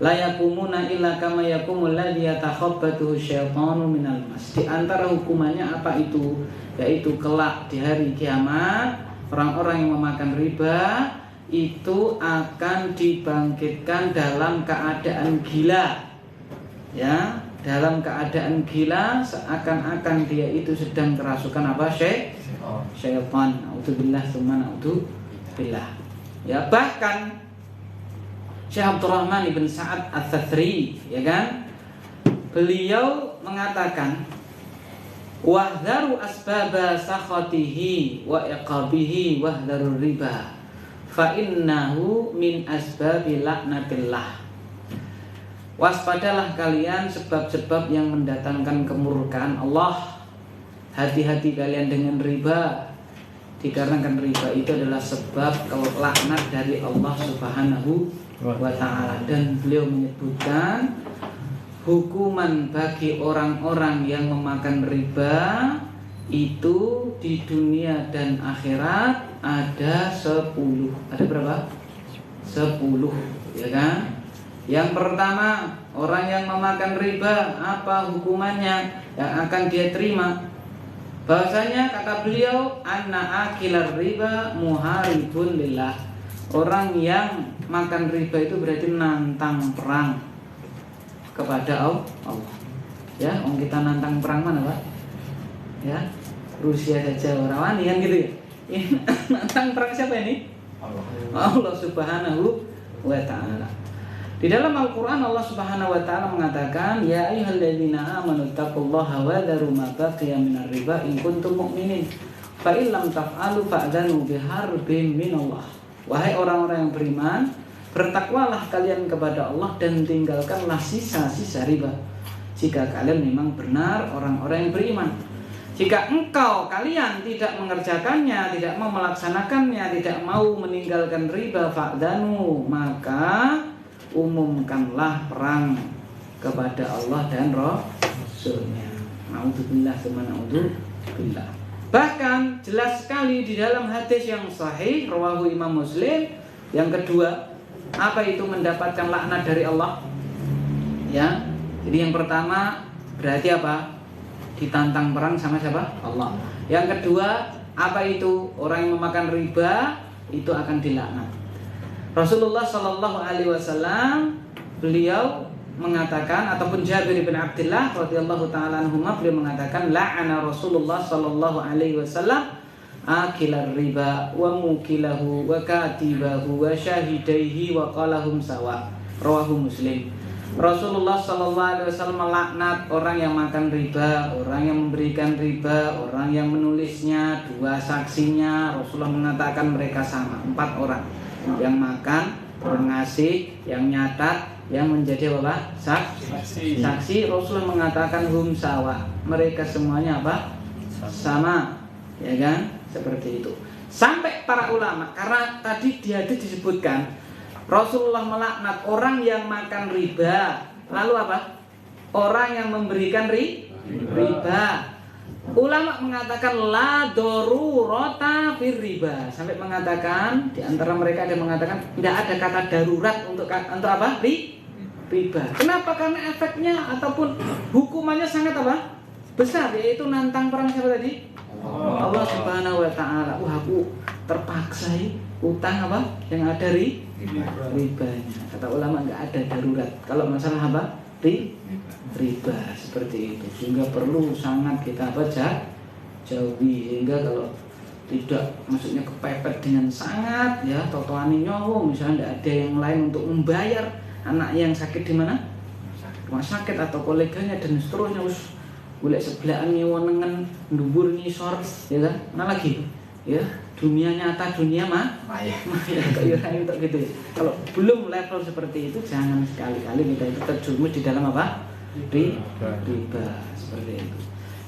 La yaqumuna illa kama yaqumul ladzi yatakhabbathu syaitanu minal mas. Di antara hukumannya apa itu? Yaitu kelak di hari kiamat, orang-orang yang memakan riba itu akan dibangkitkan dalam keadaan gila. Ya, dalam keadaan gila, seakan-akan dia itu sedang kerasukan apa? Syaitan. A'udzubillah tsumma na'udzubillah. Ya, bahkan Syekh Abdurrahman ibn Sa'ad Ats-Tsatri, ya kan, beliau mengatakan, wahdharu asbaba sakhatihi wa iqabihi wahdharu riba fa innahu min asbabi laknatillah. Waspadalah kalian sebab-sebab yang mendatangkan kemurkaan Allah. Hati-hati kalian dengan riba. dikarenakan riba itu adalah sebab laknat dari Allah Subhanahu wa ta'ala. Dan beliau menyebutkan hukuman bagi orang-orang yang memakan riba itu di dunia dan akhirat ada 10. Ada berapa? 10, ya kan? Yang pertama, orang yang memakan riba, apa hukumannya yang akan dia terima? Bahasanya kata beliau, anna akilar riba muharibun lillah. Orang yang makan riba itu berarti nantang perang kepada Allah. Ya, om kita nantang perang mana, Pak? Ya, Rusia saja orang wani kan gitu ya. Ini nantang perang siapa ini? Allah Subhanahu wa ta'ala. Di dalam Al-Quran Allah Subhanahu wa ta'ala mengatakan, ya ayyuhalladzina amanu taqullaha wa dharu ma baqiya minar riba in kuntum mu'minin fa in lam taf'alu fa'dhanu biharbin minallah. Wahai orang-orang yang beriman, bertakwalah kalian kepada Allah dan tinggalkanlah sisa-sisa riba jika kalian memang benar orang-orang yang beriman. Jika kalian tidak mengerjakannya, tidak mau melaksanakannya, tidak mau meninggalkan riba, fa'dhanu, maka umumkanlah perang kepada Allah dan Rasulnya. Na'udzubillah tsumma na'udzubillah. Bahkan jelas sekali di dalam hadis yang sahih rawahu Imam Muslim, yang kedua, apa itu mendapatkan laknat dari Allah? Ya. Jadi yang pertama berarti apa? Ditantang perang sama siapa? Allah. Yang kedua, apa itu? Orang yang memakan riba itu akan dilaknat. Rasulullah Shallallahu Alaihi Wasallam beliau mengatakan, ataupun Jabir bin Abdullah radhiyallahu taala anhuma, beliau mengatakan, la'ana Rasulullah Shallallahu Alaihi Wasallam akilar riba wa mukilahu wa katibahu wa syahidaihi wa qalahum sawa. Rawahu Muslim. Rasulullah Shallallahu Alaihi Wasallam melaknat orang yang makan riba, orang yang memberikan riba, orang yang menulisnya, dua saksinya. Rasulullah mengatakan mereka sama, 4 orang. Yang makan, yang ngasih, yang nyatat, yang menjadi apa? Saksi. Rasulullah mengatakan hum sawa. Mereka semuanya apa? Sama, ya kan? Seperti itu. Sampai para ulama, karena tadi di hadis disebutkan Rasulullah melaknat orang yang makan riba. Lalu apa? Orang yang memberikan riba. Ulama mengatakan la darurata fir riba. Sampai mengatakan, di antara mereka ada yang mengatakan tidak ada kata darurat untuk apa? Riba. Kenapa? Karena efeknya ataupun hukumannya sangat apa? Besar, yaitu nantang perang siapa tadi? Allah Subhanahu wa ta'ala. Wah, aku terpaksa utang apa? Yang ada ribanya. Kata ulama enggak ada darurat. Kalau masalah apa? Riba seperti itu. Sehingga perlu sangat kita baca jauhi, sehingga kalau tidak, maksudnya kepepet dengan sangat ya, totoani nyowo misalnya tidak ada yang lain untuk membayar anak yang sakit di mana? Rumah sakit atau koleganya dan seterusnya, us golek sebelahan nyewa nengen ndubur ngisor ya kan? Mana lagi? Ya, dunia nyata, dunia maya kayak untuk gitu ya. Kalau belum level seperti itu, jangan sekali-kali kita itu terjerumus di dalam apa? Riba seperti itu.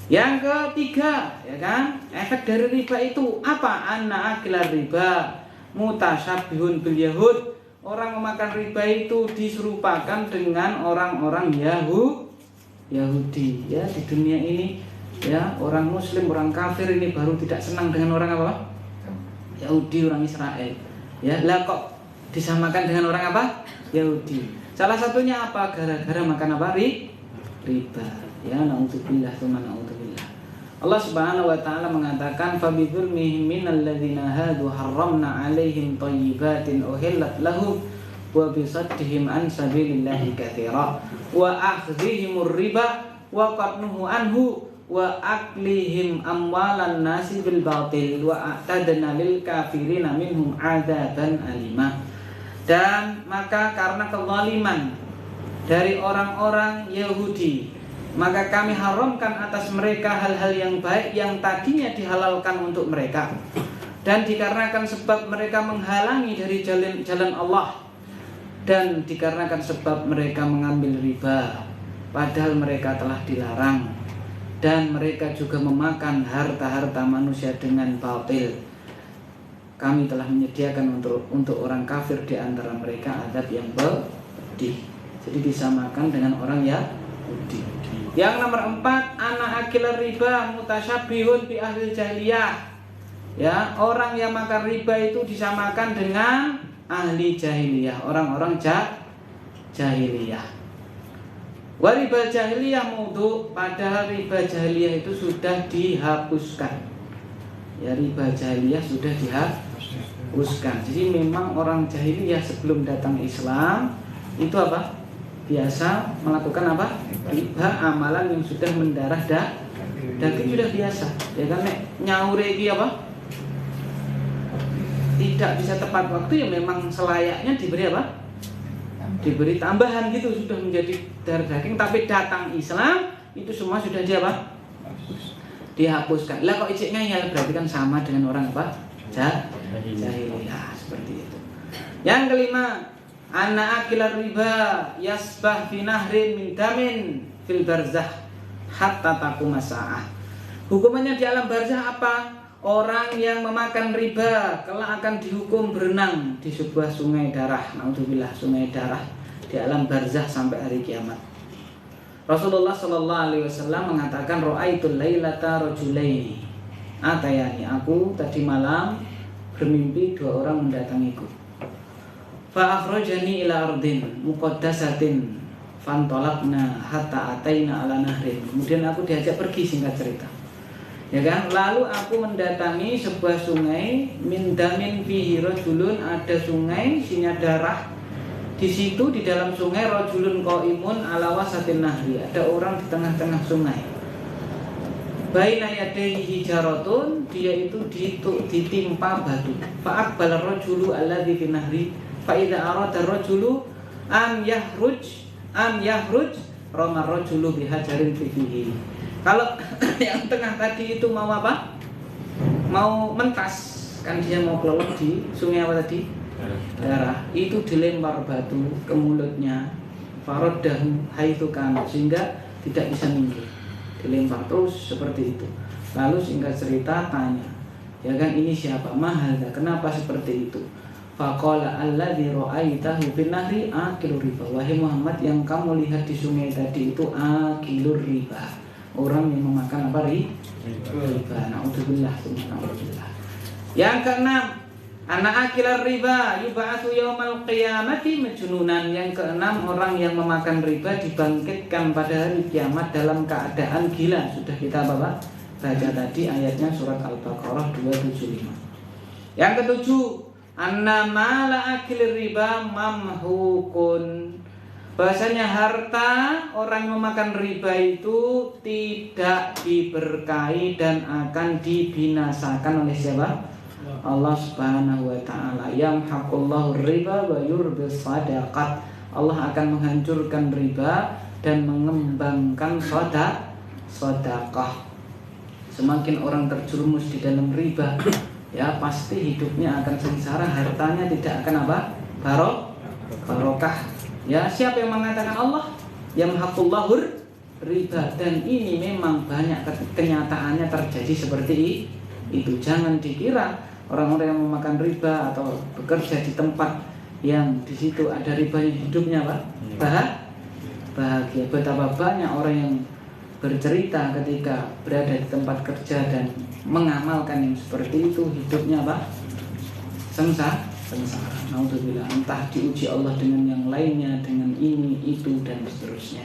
Yang ketiga, ya kan? Efek dari riba itu apa? Anna akilar riba mutasyabihun bil yahud. Orang memakan riba itu diserupakan dengan orang-orang Yahudi ya di dunia ini. Ya, orang muslim, orang kafir ini baru tidak senang dengan orang apa? Yahudi, orang Israel. Ya, lah kok disamakan dengan orang apa? Yahudi. Salah satunya apa? Gara-gara makan apa? Riba. Ya, na'udzubillah tsumma na'udzubillah. Allah Subhanahu wa ta'ala mengatakan, fa bidzulmihim minal ladzina hadu harramna 'alaihim thayyibatin uhillat lahum wa bisaddihim an sabilillahi katsira wa akhdhihimur riba wa qadnuhu anhu wa aklihim amwalan nasi bil batil wa a'tadna lil kafirina minhum 'adzaban alimah. Dan maka karena kezaliman dari orang-orang Yahudi, maka kami haramkan atas mereka hal-hal yang baik yang tadinya dihalalkan untuk mereka. Dan dikarenakan sebab mereka menghalangi dari jalan Allah, dan dikarenakan sebab mereka mengambil riba padahal mereka telah dilarang, dan mereka juga memakan harta-harta manusia dengan batil, kami telah menyediakan untuk orang kafir di antara mereka azab yang pedih. Jadi disamakan dengan orang Yahudi. Yang nomor 4, anak akil riba mutasyabihun bi ahli jahiliyah. Ya, orang yang makan riba itu disamakan dengan ahli jahiliyah, orang-orang jahiliyah. Wa riba jahiliyah maudhu, padahal riba jahiliyah itu sudah dihapuskan. Ya, riba jahiliyah sudah dihapuskan. Jadi memang orang jahiliyah sebelum datang Islam itu apa? Biasa melakukan apa? Riba, amalan yang sudah mendarah daging sudah biasa. Ya kan, nyaur iki apa? Tidak bisa tepat waktu, ya memang selayaknya diberi apa? Diberi tambahan gitu, sudah menjadi darah daging. Tapi datang Islam itu semua sudah dihapuskan. Lah kok ijek ngeyel, berarti kan sama dengan orang apa? Jahiliyah, seperti itu. Yang kelima, anna akilar riba yasbah fi nahrin min damin fil barzah hatta taquma sa'ah. Hukumannya di alam barzah apa? Orang yang memakan riba kelak akan dihukum berenang di sebuah sungai darah. Naudzubillah, sungai darah di alam barzah sampai hari kiamat. Rasulullah sallallahu alaihi wasallam mengatakan, ra'aitul lailata rajulaini atayani, aku tadi malam bermimpi dua orang mendatangiku. Fa akhrajani ila ardin muqaddasatin fantalaqna hatta ataina ala nahrin. Kemudian aku diajak pergi, singkat cerita. Ya kan? Lalu aku mendatangi sebuah sungai min damin fihi rajulun, ada sungai isinya darah. Di situ di dalam sungai rajulun qaimun ala wasatin nahri, ada orang di tengah-tengah sungai. Baina yadayhi hijaratun, dia itu ditimpa batu. Fa aqbala rajulu alladhi fi nahri fa idza arada rajulu am yahruj rama rajulu bihajarin fihi. Kalau yang tengah tadi itu mau apa? Mau mentas, kan dia mau kelelep di sungai apa tadi? Darah. Itu dilempar batu ke mulutnya. Faraddahu haitsu kana, sehingga tidak bisa minggir. Dilempar terus seperti itu. Lalu singkat cerita tanya, ya kan, ini siapa? Mahalda, kenapa seperti itu? Faqala alladzi ra'aitahu bin nahri akilur riba. Wahai Muhammad, yang kamu lihat di sungai tadi itu akilur riba, orang yang memakan apa? Riba. Naudzubillah. Yang keenam, anak akilar riba yub'atsu yaumal qiyamati majnunan. Yang keenam, orang yang memakan riba dibangkitkan pada hari kiamat dalam keadaan gila. Sudah kita baca tadi ayatnya surat Al-Baqarah 275. Yang ketujuh, anna mala akilir riba mamhukun. Bahasanya harta orang memakan riba itu tidak diberkahi dan akan dibinasakan oleh siapa? Allah Subhanahu wa taala. Yamhaqullahu riba wa yurbis shadaqat. Allah akan menghancurkan riba dan mengembangkan sedekah. Semakin orang terjerumus di dalam riba, ya pasti hidupnya akan sengsara, hartanya tidak akan apa? Barokah. Ya, siapa yang mengatakan Allah? Yamhaqullahu riba. Dan ini memang banyak kenyataannya terjadi seperti itu. Jangan dikira orang-orang yang memakan riba atau bekerja di tempat yang di situ ada ribanya hidupnya Pak bahagia. Betapa banyak orang yang bercerita ketika berada di tempat kerja dan mengamalkan yang seperti itu, hidupnya Pak sengsara. Naudzubillah, entah diuji Allah dengan yang lainnya, dengan ini, itu, dan seterusnya.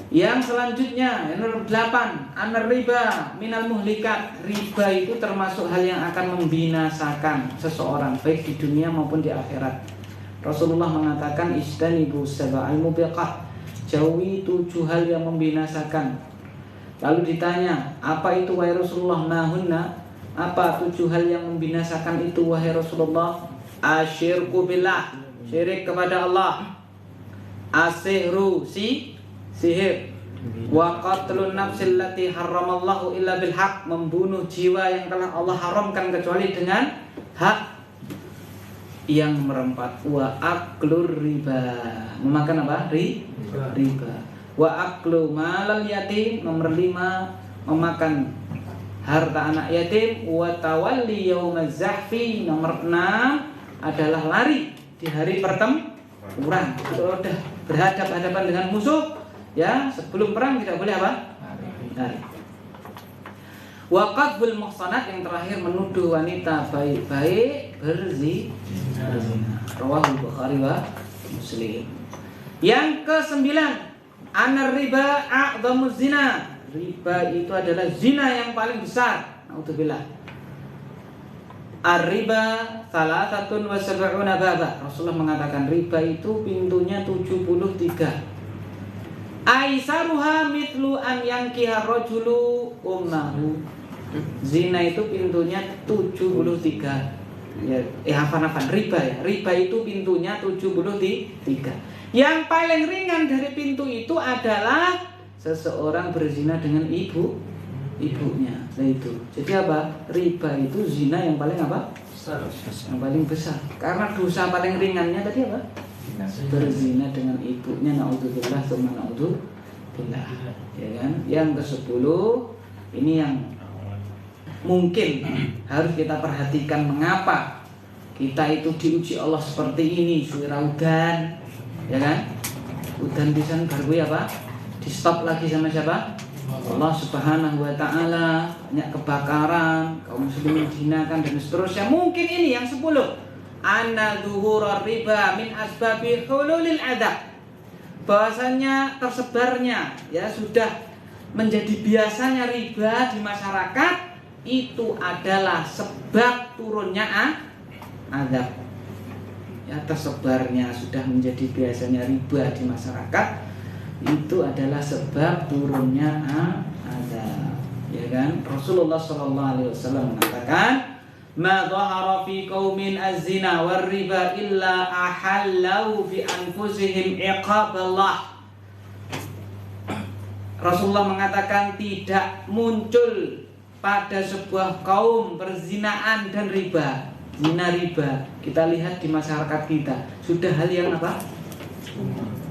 Yang selanjutnya, yang nomor 8, anar riba minal muhlikat. Riba itu termasuk hal yang akan membinasakan seseorang baik di dunia maupun di akhirat. Rasulullah mengatakan istanibu sab'al mubiqat, jauhi 7 hal yang membinasakan. Lalu ditanya, apa itu wahai Rasulullah? Mahunna, apa 7 hal yang membinasakan itu wahai Rasulullah? Asyirku billah, syirik kepada Allah. Asihru, sihir. Wa qatlun nafsil lati haramallahu illa bil haq, membunuh jiwa yang telah Allah haramkan kecuali dengan hak. Yang merempat, wa aklur riba, memakan apa? Riba. Wa aklu malal yatim, nomor 5, memakan harta anak yatim, wa tawalli yaumaz zahfi. Nomor 6 adalah lari di hari pertempuran. Kalau sudah berhadapan-hadapan dengan musuh, ya sebelum perang tidak boleh apa? Lari. Wa qadful muhsanat, yang terakhir menuduh wanita baik-baik berzina. Rawahul Bukhari wa Muslim. Yang ke-9, anar riba a'dhamuz zina. Riba itu adalah zina yang paling besar. Naudzubillah. Ar-riba salasatun wa sab'una baba. Rasulullah mengatakan riba itu pintunya 73. Aisaruha mithlu an yankiha rajulu ummahu. Zina itu pintunya 73. Ya, hafal-hafal riba ya. Riba itu pintunya 73. Yang paling ringan dari pintu itu adalah seseorang berzina dengan ibunya. Nah itu. Jadi apa? Riba itu zina yang paling apa? Besar. Yang paling besar. Karena dosa paling ringannya tadi apa? Berzina dengan ibunya. Naudzubillah, tsumma naudzubillah. Ya kan? Yang ke-10 ini yang mungkin harus kita perhatikan, mengapa kita itu diuji Allah seperti ini. Suara udan, ya kan? Udan pisan baru apa? Di stop lagi sama siapa? Allah Subhanahu wa ta'ala. Banyak kebakaran, kaum muslimin dihinakan dan seterusnya. Mungkin ini yang 10. Anna zuhurar riba min asbabi hululil adab. Bahwasanya tersebarnya, ya sudah menjadi biasanya riba di masyarakat, itu adalah sebab turunnya adab. Ya, tersebarnya sudah menjadi biasanya riba di masyarakat, itu adalah sebab turunnya adab. Ya kan? Rasulullah SAW mengatakan, "Ma dhahara fi qaumin az-zina war riba illa ahallau fi anfusihim iqaballah." Rasulullah mengatakan tidak muncul pada sebuah kaum perzinaan dan riba. Zina riba, kita lihat di masyarakat kita sudah hal yang apa?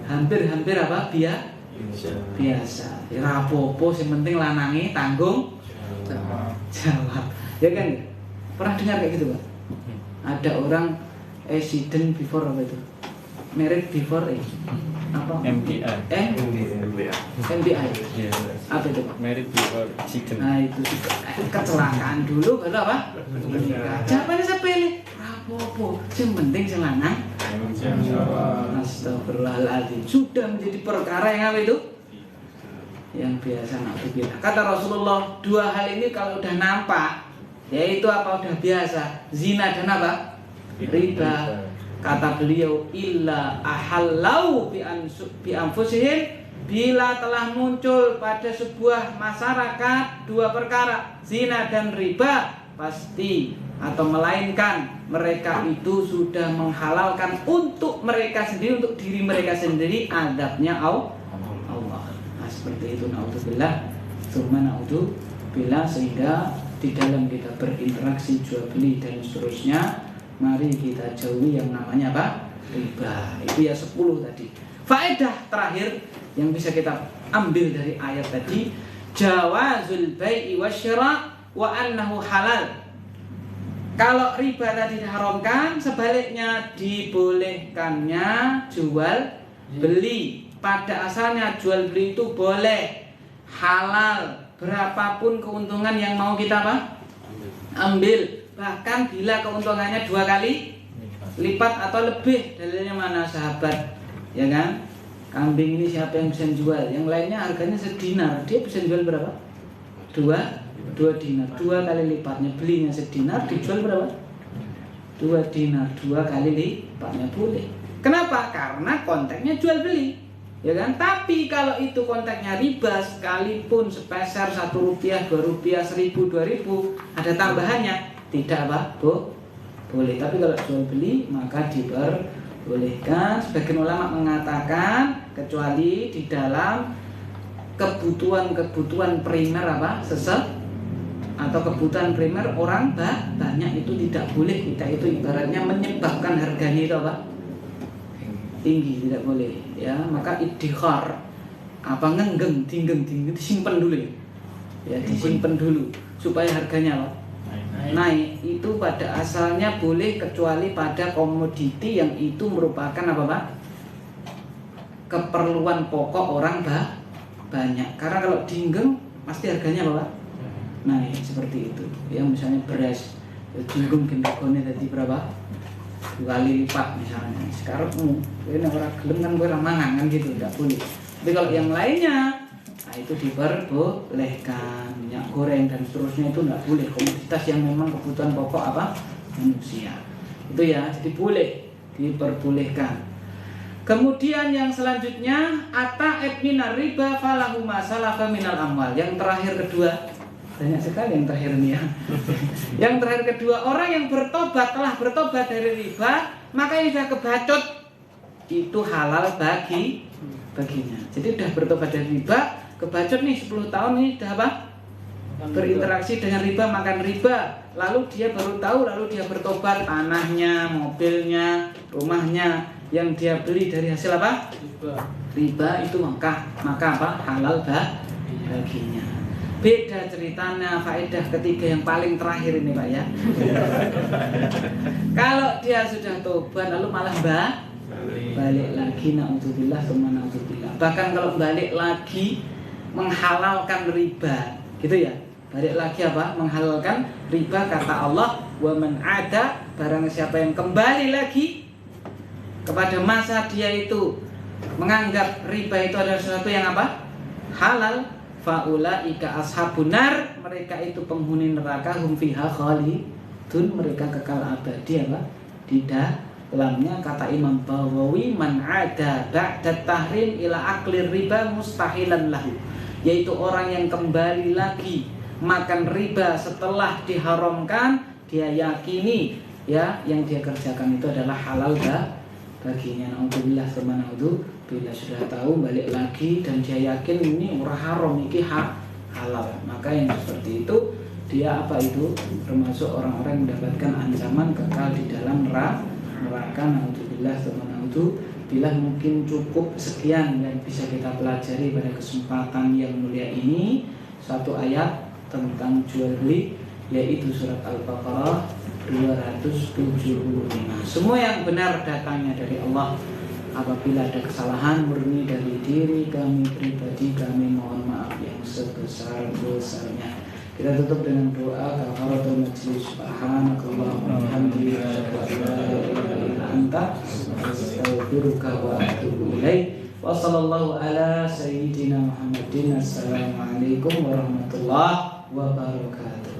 Hampir-hampir apa? Biasa. Ya rapopo, yang penting lanangi tanggung jawab. Ya kan? Pernah dengar kayak gitu, Pak? Ada orang accident before apa itu? Married before apa? MBI. MBI. Yes. Apa itu, Pak? Married before accident. Nah itu kecelakaan dulu, baru apa? Jawabannya sepele. Rapopo, yang penting yang lanang. Astagfirullahaladzim. Sudah menjadi perkara yang apa itu? Yang biasa naudzubillah. Kata Rasulullah, 2 hal ini kalau udah nampak, yaitu apa? Udah biasa, zina dan apa? Riba. Kata beliau, illa ahallau bi anfusihim, bila telah muncul pada sebuah masyarakat 2 perkara, zina dan riba, pasti atau melainkan mereka itu sudah menghalalkan untuk mereka sendiri, untuk diri mereka sendiri adabnya Allah. Nah, seperti itu, naudzubillah, tsumma naudzubillah. Sehingga di dalam kita berinteraksi jual beli dan seterusnya, mari kita jauhi yang namanya apa? Riba. Itu ya 10 tadi. Faedah terakhir yang bisa kita ambil dari ayat tadi, jawazul bai'i wasyira' wa annahu halal. Kalau riba tadi diharamkan, sebaliknya dibolehkannya jual beli. Pada asalnya jual beli itu boleh, halal, berapapun keuntungan yang mau kita apa? Ambil. Bahkan bila keuntungannya 2 kali lipat atau lebih. Dalilnya mana, sahabat? Ya kan? Kambing ini siapa yang bisa jual? Yang lainnya harganya sedinar, dia bisa jual berapa? 2 dinar, 2 kali lipatnya. Belinya sedinar, dijual berapa? 2 dinar, 2 kali lipatnya boleh. Kenapa? Karena konteksnya jual beli, ya kan? Tapi kalau itu konteksnya riba, sekalipun sepeser 1 rupiah, 2 rupiah, 1000, 2000, ada tambahannya, tidak apa? Boleh. Tapi kalau jual beli maka diperbolehkan. Sebagian ulama mengatakan kecuali di dalam kebutuhan primer apa? Atau kebutuhan primer orang banyak, itu tidak boleh. Kita itu ibaratnya menyebabkan harganya itu apa? Tinggi, tidak boleh. Ya, maka iddikhar, apa, tinggeng disimpan dulu ya. Ya, disimpan dulu. supaya harganya apa? Naik. Itu pada asalnya boleh kecuali pada komoditi yang itu merupakan apa Pak? Keperluan pokok orang banyak. Karena kalau dinggeng pasti harganya apa Pak? Naik seperti itu. Ya misalnya beras dinggeng gendogone tadi berapa? 2 kali lipat misalnya. Sekarang ini orang gelem kan gue ramangan kan gitu, tidak boleh. Tapi kalau yang lainnya, nah itu diperbolehkan. Minyak goreng dan seterusnya itu tidak boleh. Komoditas yang memang kebutuhan pokok apa? Manusia. Itu ya, jadi boleh, diperbolehkan. Kemudian yang selanjutnya, ata'ib minar riba falahu ma salafa minal amwal. Yang terakhir kedua, banyak sekali yang terakhir ini ya. Yang terakhir kedua, orang yang telah bertobat dari riba, maka yang sudah kebacut itu halal baginya. Jadi sudah bertobat dari riba, kebacut nih 10 tahun nih sudah apa? Berinteraksi dengan riba, makan riba. Lalu dia baru tahu, lalu dia bertobat, tanahnya, mobilnya, rumahnya yang dia beli dari hasil apa? Riba itu maka apa? Halal baginya. Beda ceritanya faedah ketiga yang paling terakhir ini Pak ya. Kalau dia sudah tobat lalu malah balik lagi, naudzubillah tsumma naudzubillah. Bahkan kalau balik lagi menghalalkan riba, gitu ya. Balik lagi apa? Menghalalkan riba, kata Allah, wa man ada, barang siapa yang kembali lagi kepada masa dia itu menganggap riba itu adalah sesuatu yang apa? Halal, faulaika ashabun nar, mereka itu penghuni neraka, hum fiha khalidun, mereka kekal abadi apa? Di dalamnya. Kata Imam Bawawi, man ada ba'da tahrim ila aklir riba mustahilan lahu, yaitu orang yang kembali lagi makan riba setelah diharamkan, dia yakini ya yang dia kerjakan itu adalah halal baginya. Naudzubillah tsumma naudzubillah. Bila sudah tahu balik lagi dan dia yakin ini ora haram, ini halal, maka yang seperti itu dia apa itu termasuk orang-orang yang mendapatkan ancaman kekal di dalam neraka. Naudzubillah tsumma naudzubillah. Mungkin cukup sekian yang bisa kita pelajari pada kesempatan yang mulia ini. Satu ayat tentang jual beli, yaitu surat Al-Baqarah 275. Semua yang benar datangnya dari Allah. Apabila ada kesalahan murni dari diri kami pribadi, kami mohon maaf yang sebesar-besarnya. Kita tutup dengan doa kafaratul majlis. Subhanakallahumma wa bihamdika asyhadu an la ilaha illa anta astaghfiruka wa atubu ilaik. Wa sallallahu ala sayyidina Muhammadin. Assalamualaikum warahmatullahi wabarakatuh.